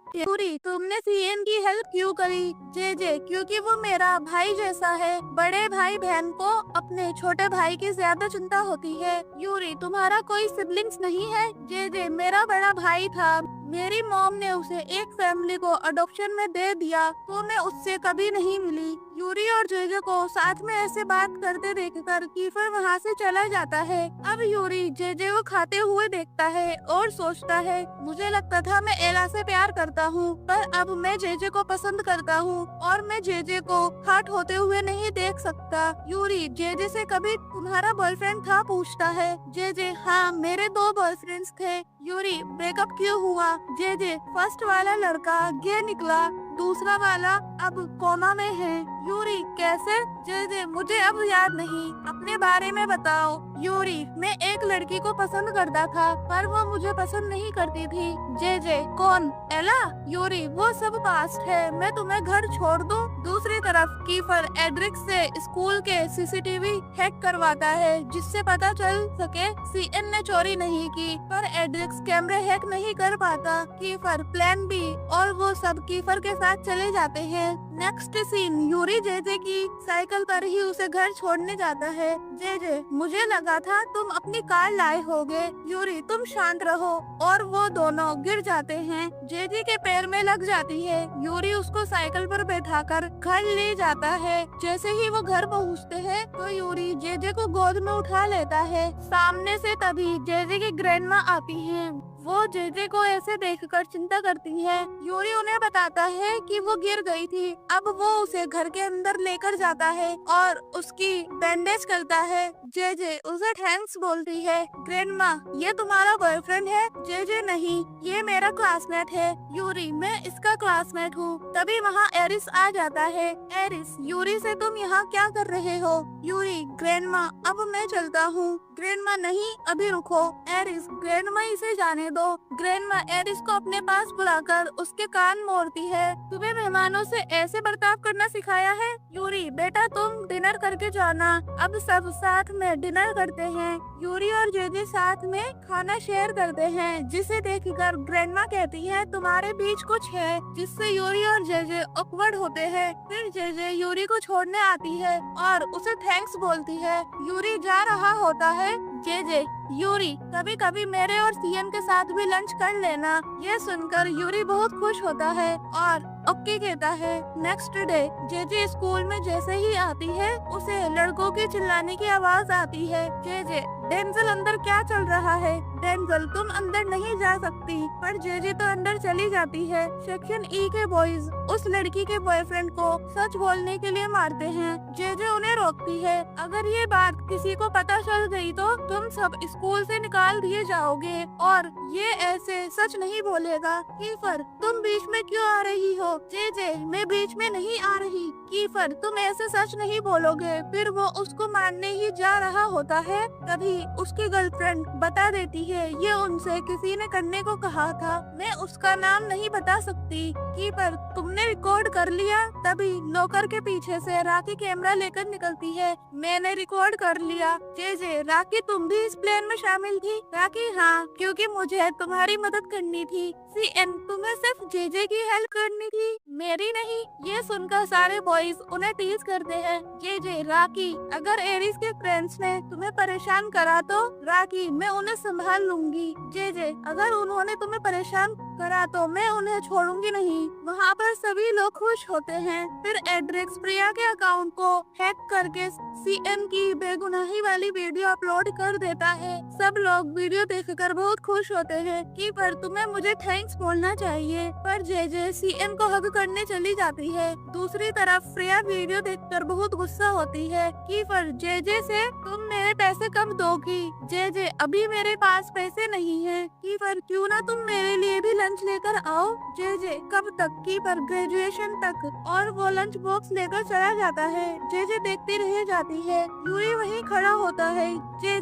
Speaker 1: यूरी, तुमने सीएन की हेल्प क्यों करी? जेजे, क्योंकि वो मेरा भाई जैसा है। बड़े भाई बहन को अपने छोटे भाई की ज्यादा चिंता होती है। यूरी, तुम्हारा कोई सिबलिंग्स नहीं है? जेजे, मेरा बड़ा भाई था। मेरी मॉम ने उसे एक फैमिली को अडॉप्शन में दे दिया, तो मैं उससे कभी नहीं मिली। यूरी और जेजे को साथ में ऐसे बात करते देखकर कीफर वहाँ से चला जाता है। अब यूरी जेजे को खाते हुए देखता है और सोचता है, मुझे लगता था मैं एला से प्यार करता हूँ, पर अब मैं जेजे को पसंद करता हूँ और मैं जेजे को हर्ट होते हुए नहीं देख सकता। यूरी जेजे से कभी तुम्हारा बॉयफ्रेंड था पूछता है। जेजे, हाँ मेरे 2 बॉयफ्रेंड्स थे। यूरी, ब्रेकअप क्यों हुआ? जेजे, फर्स्ट वाला लड़का गे निकला, दूसरा वाला अब कोमा में है। यूरी, कैसे? जेजे, मुझे अब याद नहीं, अपने बारे में बताओ। यूरी, मैं एक लड़की को पसंद करता था, पर वो मुझे पसंद नहीं करती थी। जेजे, कौन? एला? यूरी, वो सब पास्ट है, मैं तुम्हें घर छोड़ दूं? दूसरी तरफ कीफर एड्रिक्स से स्कूल के सीसीटीवी हैक करवाता है, जिससे पता चल सके सीएन ने चोरी नहीं की, पर एड्रिक्स कैमरे हैक नहीं कर पाता। कीफर, प्लान बी, और वो सब कीफर के साथ चले जाते हैं। नेक्स्ट सीन, यूरी जेजे की साइकिल पर ही उसे घर छोड़ने जाता है। जेजे, मुझे लगा था तुम अपनी कार लाए होगे। यूरी, तुम शांत रहो, और वो दोनों गिर जाते हैं। जेजे के पैर में लग जाती है। यूरी उसको साइकिल पर बैठाकर घर ले जाता है। जैसे ही वो घर पहुँचते हैं, तो यूरी जेजे को गोद में उठा लेता है। सामने से तभी जेजे की ग्रैंडमा आती है। वो जेजे को ऐसे देखकर चिंता करती है। यूरी उन्हें बताता है कि वो गिर गई थी। अब वो उसे घर के अंदर लेकर जाता है और उसकी बैंडेज करता है। जेजे उसे थैंक्स बोलती है। ग्रैंडमा, ये तुम्हारा बॉयफ्रेंड है? जेजे, नहीं, ये मेरा क्लासमेट है। यूरी, मैं इसका क्लासमेट हूँ। तभी वहाँ एरिस आ जाता है। एरिस, यूरी से तुम यहाँ क्या कर रहे हो? यूरी, ग्रैंडमा, अब मैं चलता हूँ। ग्रैंडमा, नहीं, अभी रुको। एरिस, ग्रैंडमा इसे जाने दो। ग्रैंडमा एरिस को अपने पास बुलाकर उसके कान मोड़ती है। तुम्हें मेहमानों से ऐसे बर्ताव करना सिखाया है? यूरी, बेटा तुम डिनर करके जाना। अब सब साथ में डिनर करते हैं। यूरी और जेजे साथ में खाना शेयर करते हैं, जिसे देखकर ग्रैंडमा कहती है, तुम्हारे बीच कुछ है, जिससे यूरी और जेजे ऑकवर्ड होते हैं। फिर जेजे यूरी को छोड़ने आती है और उसे थैंक्स बोलती है। यूरी जा रहा होता है। जेजे, यूरी, कभी कभी मेरे और सीएन के साथ भी लंच कर लेना। ये सुनकर यूरी बहुत खुश होता है और ओके कहता है। नेक्स्ट डे जेजे स्कूल में जैसे ही आती है, उसे लड़कों की चिल्लाने की आवाज आती है। जेजे, डेंजल अंदर क्या चल रहा है? डेंजल, तुम अंदर नहीं जा सकती। पर जेजे तो अंदर चली जाती है। सेक्शन ई के बॉयज उस लड़की के बॉयफ्रेंड को सच बोलने के लिए मारते हैं। जेजे उन्हें रोकती है। अगर ये बात किसी को पता चल गई तो तुम सब स्कूल से निकाल दिए जाओगे, और ये ऐसे सच नहीं बोलेगा। कीफर, तुम बीच में क्यों आ रही हो? जेजे, मैं बीच में नहीं आ रही। कीफर, तुम ऐसे सच नहीं बोलोगे। फिर वो उसको मारने ही जा रहा होता है। तभी उसकी गर्लफ्रेंड बता देती है, ये उनसे किसी ने करने को कहा था, मैं उसका नाम नहीं बता सकती। कीपर, तुमने रिकॉर्ड कर लिया? तभी नौकर के पीछे से राखी कैमरा लेकर निकलती है। मैंने रिकॉर्ड कर लिया। जेजे, राखी तुम भी इस प्लान में शामिल थी? राखी, हाँ, क्योंकि मुझे तुम्हारी मदद करनी थी। सीएन, तुम्हें सिर्फ जेजे की हेल्प करनी थी, मेरी नहीं। ये सुनकर सारे बॉयज उन्हें टीज करते हैं। जेजे, राखी, अगर एरिस के फ्रेंड्स ने तुम्हें परेशान करा तो? राखी, मैं उन्हें संभाल लूंगी। जेजे, अगर उन्होंने तुम्हें परेशान करा तो मैं उन्हें छोड़ूंगी नहीं। वहाँ पर सभी लोग खुश होते हैं। फिर एड्रिक्स प्रिया के अकाउंट को हैक करके सीएम की बेगुनाही वाली वीडियो अपलोड कर देता है। सब लोग वीडियो देखकर बहुत खुश होते हैं कि पर तुम्हें मुझे थैंक्स बोलना चाहिए। पर जे सीएम को हग करने चली जाती है। दूसरी तरफ प्रिया वीडियो देखकर बहुत गुस्सा होती है कि पर जे से तुम मेरे पैसे कब दोगी? जे अभी मेरे पास पैसे नहीं है कि पर क्यों ना तुम मेरे लिए भी लंच लेकर आओ। जे कब तक की पर ग्रेजुएशन तक, और वो लंच बॉक्स लेकर चला जाता है। जे देखती रह जाती है। यूरी वहीं खड़ा होता है। जे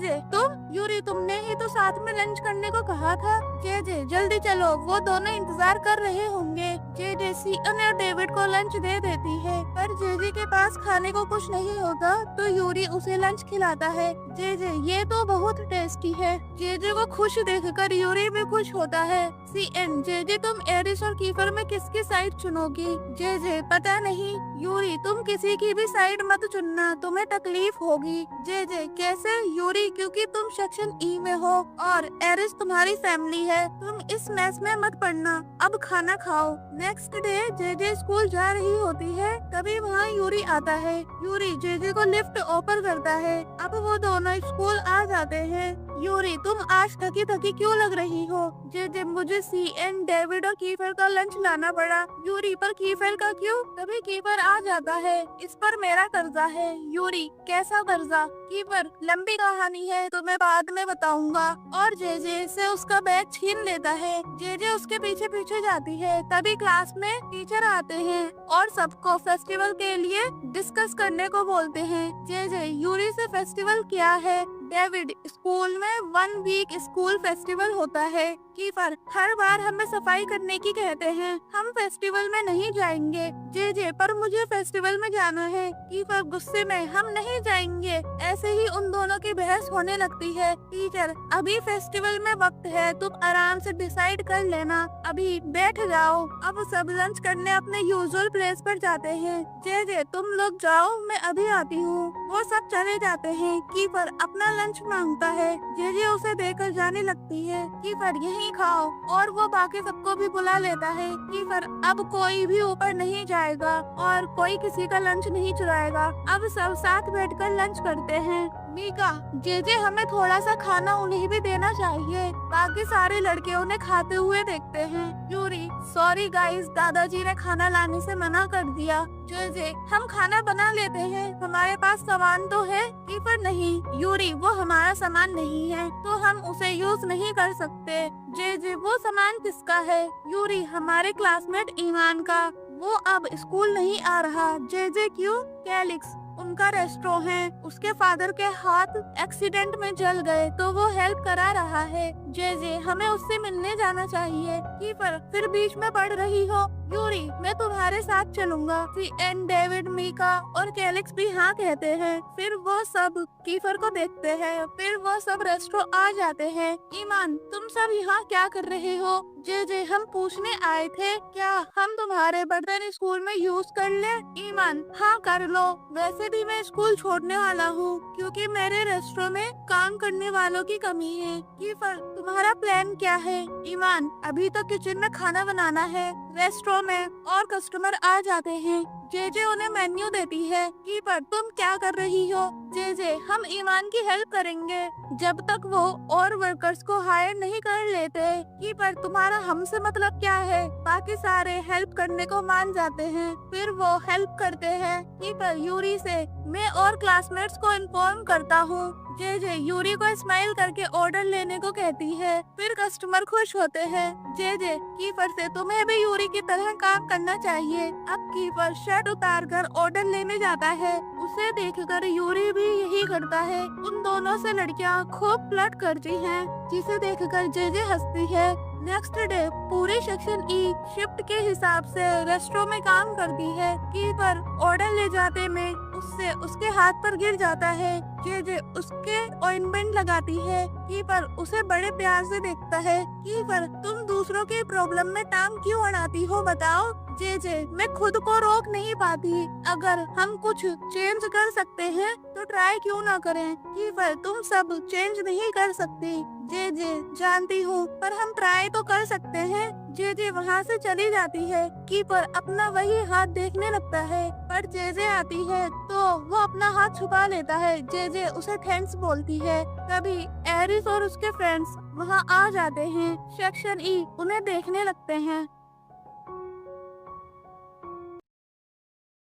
Speaker 1: यूरी तुमने ही तो साथ में लंच करने को कहा था। जे जल्दी चलो, वो दोनों इंतजार कर रहे होंगे। जे सीएन और डेविड को लंच दे देती है, पर जे के पास खाने को कुछ नहीं होता तो यूरी उसे लंच खिलाता है। जे ये तो बहुत टेस्टी है। जे को खुश देखकर यूरी भी खुश होता है। सीएन जे तुम एरिस और कीफर में किसकी साइड चुनोगी? जे पता नहीं यूरी, तुम किसी की भी साइड मत चुनना, तुम्हें तकलीफ होगी। जे कैसे? यूरी क्योंकि तुम सेक्शन ई में हो और एरिस तुम्हारी फैमिली है, तुम इस मैस में मत पड़ना। अब खाना खाओ। नेक्स्ट डे जे स्कूल जा रही होती है, तभी वहाँ यूरी आता है। यूरी जे को लिफ्ट ओपन करता है। अब वो दोनों स्कूल आ जाते हैं। यूरी तुम आज थकी थकी क्यों लग रही हो? जे मुझे सीएन, डेविड और कीफर का लंच लाना पड़ा। यूरी पर कीफर का क्यों? तभी कीफर आ जाता है। इस पर मेरा कर्जा है। यूरी कैसा कर्जा? कीफर लंबी कहानी है, तुम्हें बाद में बताऊंगा। और जे से उसका बैग छीन लेता है। जे उसके पीछे पीछे जाती है। तभी क्लास में टीचर आते हैं और सबको फेस्टिवल के लिए डिस्कस करने को बोलते हैं। जे यूरी से फेस्टिवल क्या है? डेविड स्कूल में 1 वीक स्कूल फेस्टिवल होता है। कीफर हर बार हमें सफाई करने की कहते हैं, हम फेस्टिवल में नहीं जाएंगे। जे पर मुझे फेस्टिवल में जाना है। कीफर गुस्से में, हम नहीं जाएंगे। ऐसे ही उन दोनों की बहस होने लगती है। टीचर अभी फेस्टिवल में वक्त है, तुम आराम से डिसाइड कर लेना, अभी बैठ जाओ। अब सब लंच करने अपने यूजुअल प्लेस पर जाते हैं। जे तुम लोग जाओ, मैं अभी आती हूँ। वो सब चले जाते हैं। कीफर अपना लंच मांगता है। जे उसे देकर जाने लगती है। कीफर यहीं खाओ, और वो बाकी सबको भी बुला लेता है। कीफर अब कोई भी ऊपर नहीं जाएगा और कोई किसी का लंच नहीं चुराएगा। अब सब साथ बैठकर लंच करते हैं। मीका जे हमें थोड़ा सा खाना उन्हें भी देना चाहिए। बाकी सारे लड़के उन्हें खाते हुए देखते हैं। यूरी सॉरी गाइस, दादाजी ने खाना लाने से मना कर दिया। जे हम खाना बना लेते हैं, हमारे पास सामान तो है। कीफर नहीं यूरी, वो हमारा सामान नहीं है तो हम उसे यूज नहीं कर सकते। जे वो सामान किसका है? यूरी हमारे क्लासमेट ईमान का, वो अब स्कूल नहीं आ रहा। जे क्यों? कैलिक्स उनका रेस्टोरेंट है, उसके फादर के हाथ एक्सीडेंट में जल गए तो वो हेल्प करा रहा है। जे हमें उससे मिलने जाना चाहिए। कीफर फिर बीच में पड़ रही हो? यूरी मैं तुम्हारे साथ चलूंगा। सीएन, डेविड, मीका और कैलिक्स भी हाँ कहते हैं। फिर वो सब कीफर को देखते हैं। फिर वो सब रेस्टोरेंट आ जाते हैं। ईमान तुम सब यहाँ क्या कर रहे हो? जे हम पूछने आए थे, क्या हम तुम्हारे बर्तन स्कूल में यूज कर ले? ईमान हाँ कर लो, वैसे भी मैं स्कूल छोड़ने वाला हूँ क्योंकि मेरे रेस्टोरेंट में काम करने वालों की कमी है। कीफर तुम्हारा प्लान क्या है? ईमान अभी तो किचन में खाना बनाना है, रेस्टोरेंट में और कस्टमर आ जाते हैं। जे उन्हें मेन्यू देती है। कीपर तुम क्या कर रही हो? जे हम ईमान की हेल्प करेंगे जब तक वो और वर्कर्स को हायर नहीं कर लेते। कीपर तुम्हारा हमसे मतलब क्या है? बाकी सारे हेल्प करने को मान जाते हैं। फिर वो हेल्प करते हैं। कीपर यूरी से मैं और क्लासमेट्स को इन्फॉर्म करता हूँ। जे यूरी को स्माइल करके ऑर्डर लेने को कहती है। फिर कस्टमर खुश होते हैं। जे कीपर से तुम्हें भी यूरी की तरह काम करना चाहिए। अब कीपर शर्ट उतार कर ऑर्डर लेने जाता है। उसे देखकर यूरी भी यही करता है। उन दोनों से लड़कियां खूब फ्लर्ट करती हैं, जिसे देखकर जे हंसती है। नेक्स्ट डे पूरी सेक्शन ई शिफ्ट के हिसाब से रेस्टोरेंट में काम करती है। कीपर ऑर्डर ले जाते में उससे उसके हाथ पर गिर जाता है। जे उसके ऑइंटमेंट लगाती है। कीपर उसे बड़े प्यार से देखता है। कीपर तुम दूसरों की प्रॉब्लम में टांग क्यों अड़ाती हो बताओ? जे मैं खुद को रोक नहीं पाती, अगर हम कुछ चेंज कर सकते हैं तो ट्राई क्यों ना करें? कीपर तुम सब चेंज नहीं कर सकती। जे जानती हूँ, पर हम ट्राई तो कर सकते हैं। जेजे वहाँ से चली जाती है। कीपर अपना वही हाथ देखने लगता है, पर जेजे आती है तो वो अपना हाथ छुपा लेता है। जेजे उसे थैंक्स बोलती है। तभी एरिस और उसके फ्रेंड्स वहाँ आ जाते हैं। सेक्शन ई उन्हें देखने लगते हैं।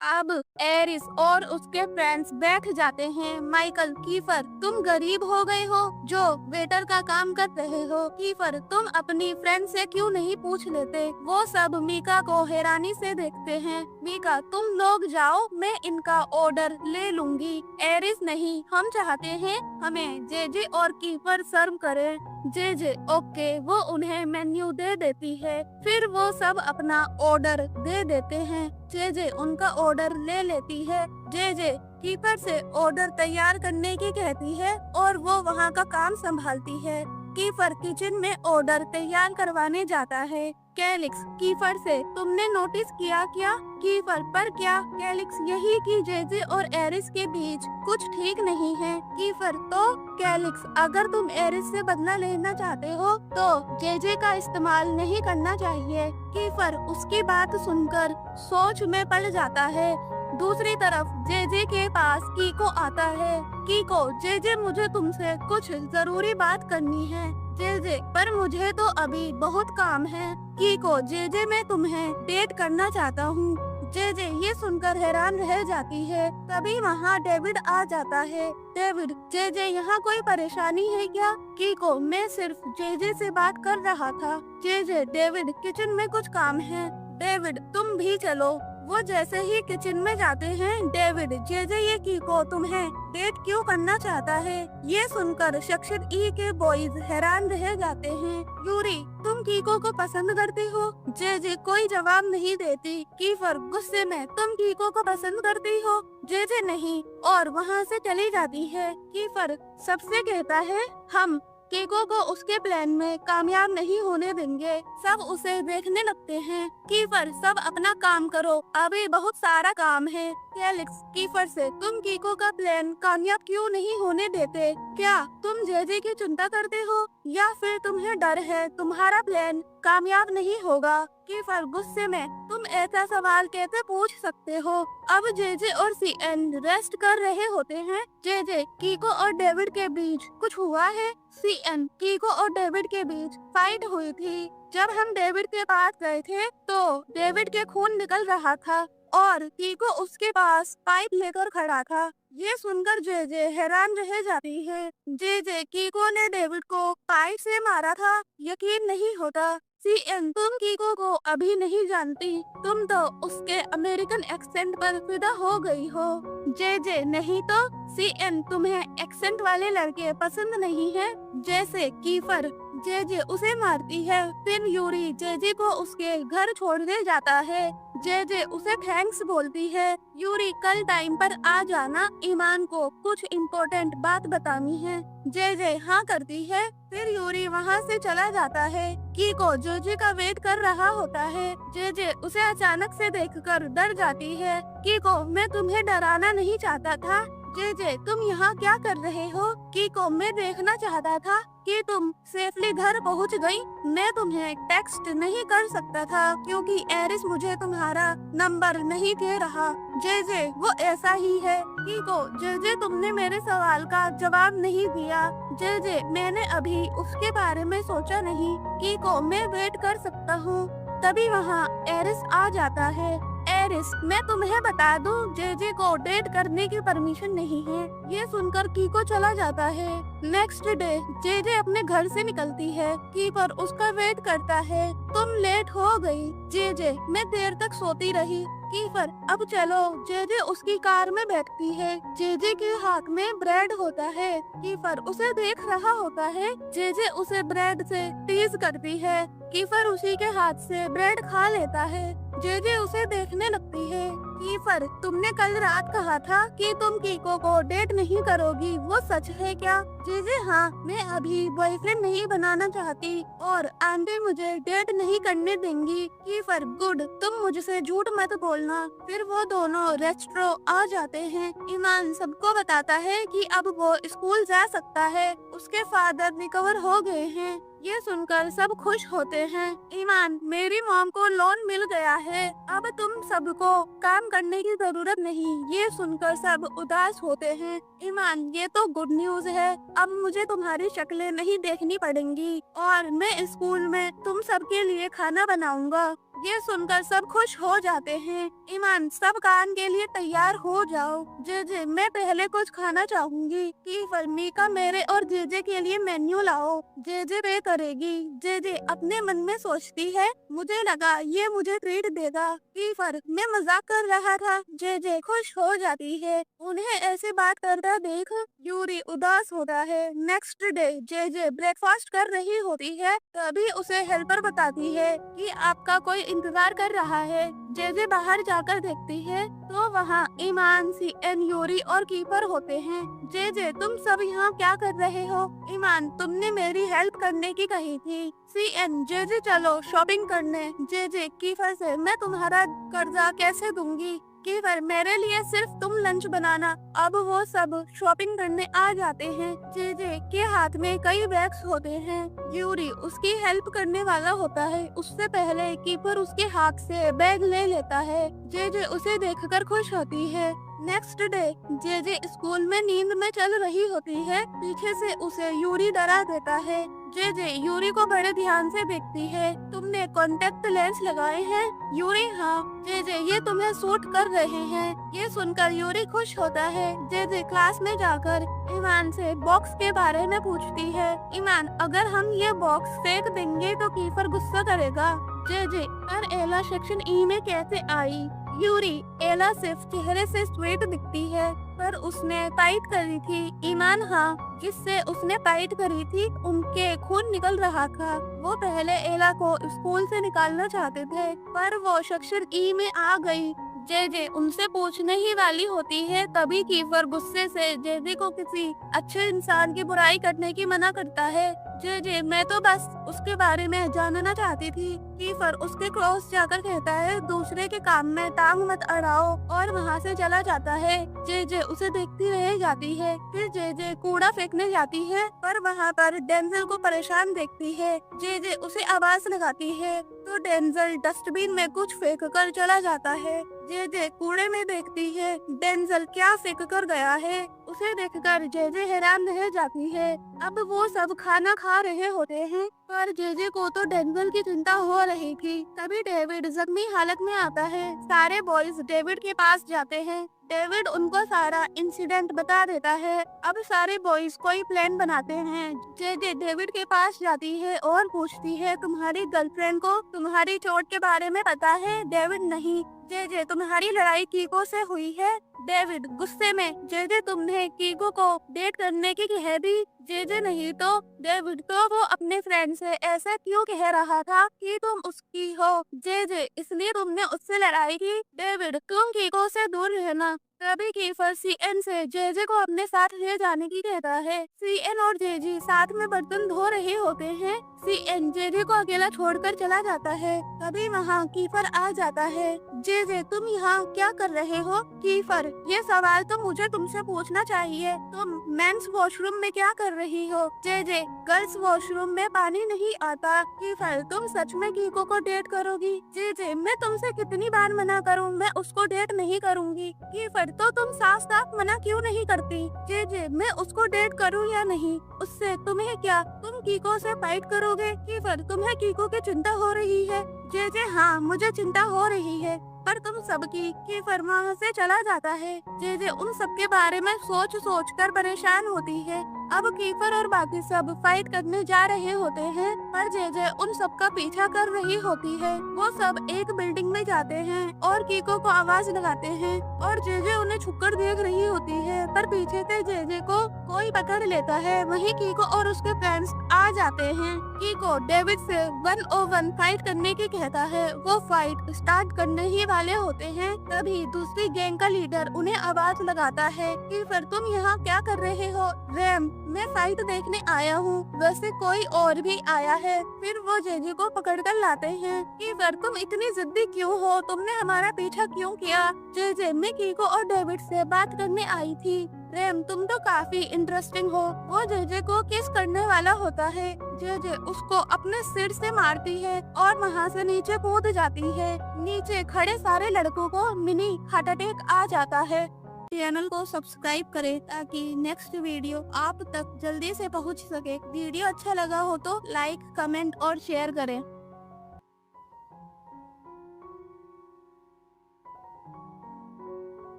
Speaker 1: अब एरिस और उसके फ्रेंड्स बैठ जाते हैं। माइकल, कीफर तुम गरीब हो गए हो जो वेटर का काम कर रहे हो। कीफर, तुम अपनी फ्रेंड से क्यों नहीं पूछ लेते। वो सब मीका को हैरानी से देखते हैं। मीका, तुम लोग जाओ, मैं इनका ऑर्डर ले लूंगी। एरिस, नहीं, हम चाहते हैं हमें जेजे और कीफर सर्व करें। JJ, okay. वो उन्हें मेन्यू दे देती है। फिर वो सब अपना ऑर्डर दे देते हैं। जेजे उनका ऑर्डर ले लेती है। जेजे कीपर से ऑर्डर तैयार करने की कहती है और वो वहाँ का काम संभालती है। कीपर किचन में ऑर्डर तैयार करवाने जाता है। कैलिक्स कीपर से, तुमने नोटिस किया क्या? कीपर, पर क्या? कैलिक्स, यही कि जेजे और एरिस के बीच कुछ ठीक नहीं है। कीपर, तो? कैलिक्स, अगर तुम एरिस से बदला लेना चाहते हो तो जेजे का इस्तेमाल नहीं करना चाहिए। कीपर उसकी बात सुनकर सोच में पड़ जाता है। दूसरी तरफ जेजे के पास कीको आता है। कीको, जेजे मुझे तुमसे कुछ जरूरी बात करनी है। जेजे, पर मुझे तो अभी बहुत काम है। कीको, जेजे मैं तुम्हें डेट करना चाहता हूँ। जेजे ये सुनकर हैरान रह जाती है। तभी वहाँ डेविड आ जाता है। डेविड, जेजे यहाँ कोई परेशानी है क्या? कीको, मैं सिर्फ जेजे से बात कर रहा था। जेजे, डेविड किचन में कुछ काम है। डेविड, तुम भी चलो। वो जैसे ही किचन में जाते हैं, डेविड, जेजे ये कीको तुम्हें डेट क्यों करना चाहता है? ये सुनकर सेक्शन ई के बॉयज हैरान रह जाते हैं। यूरी, तुम कीको को पसंद करती हो? जेजे कोई जवाब नहीं देती। कीफर गुस्से में, तुम कीको को पसंद करती हो? जेजे नहीं, और वहाँ से चली जाती है। कीफर सबसे कहता है, हम कीको को उसके प्लान में कामयाब नहीं होने देंगे। सब उसे देखने लगते हैं। कीफर, सब अपना काम करो, अभी बहुत सारा काम है। कैलिक्स कीफर से, तुम कीको का प्लान कामयाब क्यों नहीं होने देते? क्या तुम जेजे की चिंता करते हो या फिर तुम्हें डर है तुम्हारा प्लान कामयाब नहीं होगा? कीफर गुस्से में, तुम ऐसा सवाल कैसे पूछ सकते हो? अब जेजे और सीएन रेस्ट कर रहे होते हैं। जेजे, कीको और डेविड के बीच कुछ हुआ है? सीएन, कीको और डेविड के बीच फाइट हुई थी। जब हम डेविड के पास गए थे तो डेविड के खून निकल रहा था और कीको उसके पास पाइप लेकर खड़ा था। ये सुनकर जेजे हैरान रह जाती है। जेजे, कीको ने डेविड को पाइप से मारा था? यकीन नहीं होता। सीएन, तुम कीको को अभी नहीं जानती, तुम तो उसके अमेरिकन एक्सेंट पर फिदा हो गई हो। जेजे, नहीं तो? सीएन, तुम्हें एक्सेंट वाले लड़के पसंद नहीं है? जैसे कीफर। जेजे उसे मारती है। फिर यूरी जेजे को उसके घर छोड़ने जाता है। जेजे उसे थैंक्स बोलती है। यूरी, कल टाइम पर आ जाना, ईमान को कुछ इम्पोर्टेंट बात बतानी है। जेजे हाँ करती है। फिर यूरी वहाँ से चला जाता है। कीको जेजे का वेट कर रहा होता है। जेजे उसे अचानक से देखकर डर जाती है। कीको, मैं तुम्हें डराना नहीं चाहता था। जेजे, तुम यहाँ क्या कर रहे हो? कीको, मैं देखना चाहता था कि तुम सेफली घर पहुँच गई। मैं तुम्हें टेक्स्ट नहीं कर सकता था क्योंकि एरिस मुझे तुम्हारा नंबर नहीं दे रहा। जेजे, वो ऐसा ही है। कीको, जेजे तुमने मेरे सवाल का जवाब नहीं दिया। जेजे, मैंने अभी उसके बारे में सोचा नहीं। कीको, मैं वेट कर सकता हूँ। तभी वहाँ एरिस आ जाता है। एरिस, मैं तुम्हें बता दूं, जेजे को डेट करने की परमिशन नहीं है। ये सुनकर कीको चला जाता है। नेक्स्ट डे जेजे अपने घर से निकलती है। कीपर उसका वेट करता है। तुम लेट हो गई। जेजे, मैं देर तक सोती रही। कीपर, अब चलो। जेजे उसकी कार में बैठती है। जेजे के हाथ में ब्रेड होता है। कीपर उसे देख रहा होता है। जेजे उसे ब्रेड से टीज करती है। कीपर उसी के हाथ से ब्रेड खा लेता है। जेजे उसे देखने लगती है। कीपर, तुमने कल रात कहा था कि तुम कीको को डेट नहीं करोगी, वो सच है क्या? जेजे हाँ, मैं अभी बॉयफ्रेंड नहीं बनाना चाहती और आंटी मुझे डेट नहीं करने देंगी। कीपर, गुड, तुम मुझसे झूठ मत बोलना। फिर वो दोनों रेस्टोरेंट आ जाते हैं। ईमान सबको बताता है कि अब वो स्कूल जा सकता है। उसके फादर रिकवर हो गए हैं। ये सुनकर सब खुश होते हैं। ईमान, मेरी मॉम को लोन मिल गया है, अब तुम सबको काम करने की जरूरत नहीं। ये सुनकर सब उदास होते हैं। ईमान, ये तो गुड न्यूज है, अब मुझे तुम्हारी शक्लें नहीं देखनी पड़ेंगी और मैं स्कूल में तुम सबके लिए खाना बनाऊंगा। ये सुनकर सब खुश हो जाते हैं। ईमान, सब काम के लिए तैयार हो जाओ। जे मैं पहले कुछ खाना चाहूंगी कि मीका मेरे और जे के लिए मेन्यू लाओ। जे पे करेगी। जे अपने मन में सोचती है, मुझे लगा ये मुझे ट्रीट देगा। कीफर, मैं मजाक कर रहा था। जे खुश हो जाती है। उन्हें ऐसे बात करता देख यूरी उदास होता है। नेक्स्ट डे जे ब्रेकफास्ट कर रही होती है, तभी उसे हेल्पर बताती है कि आपका कोई इंतजार कर रहा है। जे बाहर जाकर देखती है तो वहाँ ईमान, सीएन, यूरी और कीपर होते हैं। जे तुम सब यहाँ क्या कर रहे हो? ईमान, तुमने मेरी हेल्प करने की कही थी। सीएन, जे चलो शॉपिंग करने। जे कीफर से, मैं तुम्हारा कर्जा कैसे दूंगी? कीफर, मेरे लिए सिर्फ तुम लंच बनाना। अब वो सब शॉपिंग करने आ जाते हैं। जे के हाथ में कई बैग्स होते हैं। यूरी उसकी हेल्प करने वाला होता है। उससे पहले कीपर उसके हाथ से बैग ले लेता है। जे उसे देखकर खुश होती है। नेक्स्ट डे जे स्कूल में नींद में चल रही होती है। पीछे से उसे यूरी डरा देता है। जे यूरी को बड़े ध्यान से देखती है। तुमने कॉन्टेक्ट लेंस लगाए हैं? यूरी, हाँ। जे ये तुम्हें सूट कर रहे हैं। ये सुनकर यूरी खुश होता है। जे क्लास में जाकर ईमान से बॉक्स के बारे में पूछती है। ईमान, अगर हम ये बॉक्स फेंक देंगे तो कीफर गुस्सा करेगा। जे पर एला सेक्शन ई में कैसे आई? यूरी, एला सिर्फ चेहरे से स्वीट दिखती है, पर उसने फाइट करी थी। ईमान, हाँ, जिससे उसने फाइट करी थी उनके खून निकल रहा था। वो पहले एला को स्कूल से निकालना चाहते थे, पर वो सेक्शन ई में आ गई। जे उनसे पूछने ही वाली होती है, तभी कीफर गुस्से से जे को किसी अच्छे इंसान की बुराई करने की मना करता है। जे मैं तो बस उसके बारे में जानना चाहती थी। कीफर उसके क्रॉस जाकर कहता है, दूसरे के काम में टांग मत अड़ाओ, और वहाँ से चला जाता है। जे उसे देखती रह जाती है। फिर जे कूड़ा फेंकने जाती है, पर वहाँ पर डेंजल को परेशान देखती है। जे उसे आवाज लगाती है तो डेंजल डस्टबिन में कुछ फेंक कर चला जाता है। जे कूड़े में देखती है डेंजल क्या फेंक कर गया है। उसे देखकर जे हैरान रह जाती है। अब वो सब खाना खा रहे होते हैं, पर जे को तो डेंजल की चिंता हो रही थी। तभी डेविड जख्मी हालत में आता है। सारे बॉयज डेविड के पास जाते हैं। डेविड उनको सारा इंसिडेंट बता देता है। अब सारे बॉयज कोई प्लान बनाते हैं। जे डेविड के पास जाती है और पूछती है, तुम्हारी गर्लफ्रेंड को तुम्हारी चोट के बारे में पता है? डेविड, नहीं। जे तुम्हारी लड़ाई कीको से हुई है? डेविड गुस्से में, जे तुमने कीको को डेट करने की कह दी? जे नहीं तो। डेविड, तो वो अपने फ्रेंड से ऐसा क्यों कह रहा था कि तुम उसकी हो? जे इसलिए तुमने उससे लड़ाई की? डेविड, तुम कीको से दूर रहना। तभी कीफर सीएन से जे को अपने साथ ले जाने की कहता है। सीएन और जे साथ में बर्तन धो रहे होते हैं। सीएन जे को अकेला छोड़कर चला जाता है। तभी वहाँ कीफर आ जाता है। जे तुम यहाँ क्या कर रहे हो? कीफर, ये सवाल तो मुझे तुमसे पूछना चाहिए। तुम मेंस वॉशरूम में क्या कर रही हो? जे गर्ल्स वॉशरूम में पानी नहीं आता। कीफर, तुम सच में कीको को डेट करोगी? जे मैं तुमसे कितनी बार मना करूँ, मैं उसको डेट नहीं करूँगी। कीफर, तो तुम साफ साफ मना क्यों नहीं करती? जे मैं उसको डेट करूँ या नहीं, उससे तुम्हें क्या? तुम कीको से फाइट करोगे? कीफर, तुम्हें कीको की चिंता हो रही है? जे हाँ, मुझे चिंता हो रही है, पर तुम सबकी। कीफर वहाँ से चला जाता है। जे उन सब के बारे में सोच सोच कर परेशान होती है। अब कीफर और बाकी सब फाइट करने जा रहे होते हैं, पर जे उन सब का पीछा कर रही होती है। वो सब एक बिल्डिंग में जाते हैं और कीको को आवाज लगाते हैं, और जे उन्हें छुपकर देख रही होती है, पर पीछे से जे को कोई पकड़ लेता है। वहीं कीको और उसके फ्रेंड्स आ जाते हैं। कीको डेविड से 1-on-1 फाइट करने की कहता है। वो फाइट स्टार्ट करने ही वाले होते हैं, तभी दूसरी गैंग का लीडर उन्हें आवाज लगाता है कि फिर तुम यहाँ क्या कर रहे हो? रैम, मैं फाइट देखने आया हूँ, वैसे कोई और भी आया है। फिर वो जे को पकड़ कर लाते हैं कि फिर तुम इतनी जिद्दी क्यों हो? तुमने हमारा पीछा क्यों किया? जे मैं कीको और डेविड से बात करने आई थी। रेम तुम तो काफी इंटरेस्टिंग हो। वो जेजे को किस करने वाला होता है। जेजे उसको अपने सिर से मारती है और वहाँ से नीचे कूद जाती है। नीचे खड़े सारे लड़कों को मिनी हार्ट अटैक आ जाता है। चैनल को सब्सक्राइब करें ताकि नेक्स्ट वीडियो आप तक जल्दी से पहुंच सके। वीडियो अच्छा लगा हो तो लाइक, कमेंट और शेयर करें।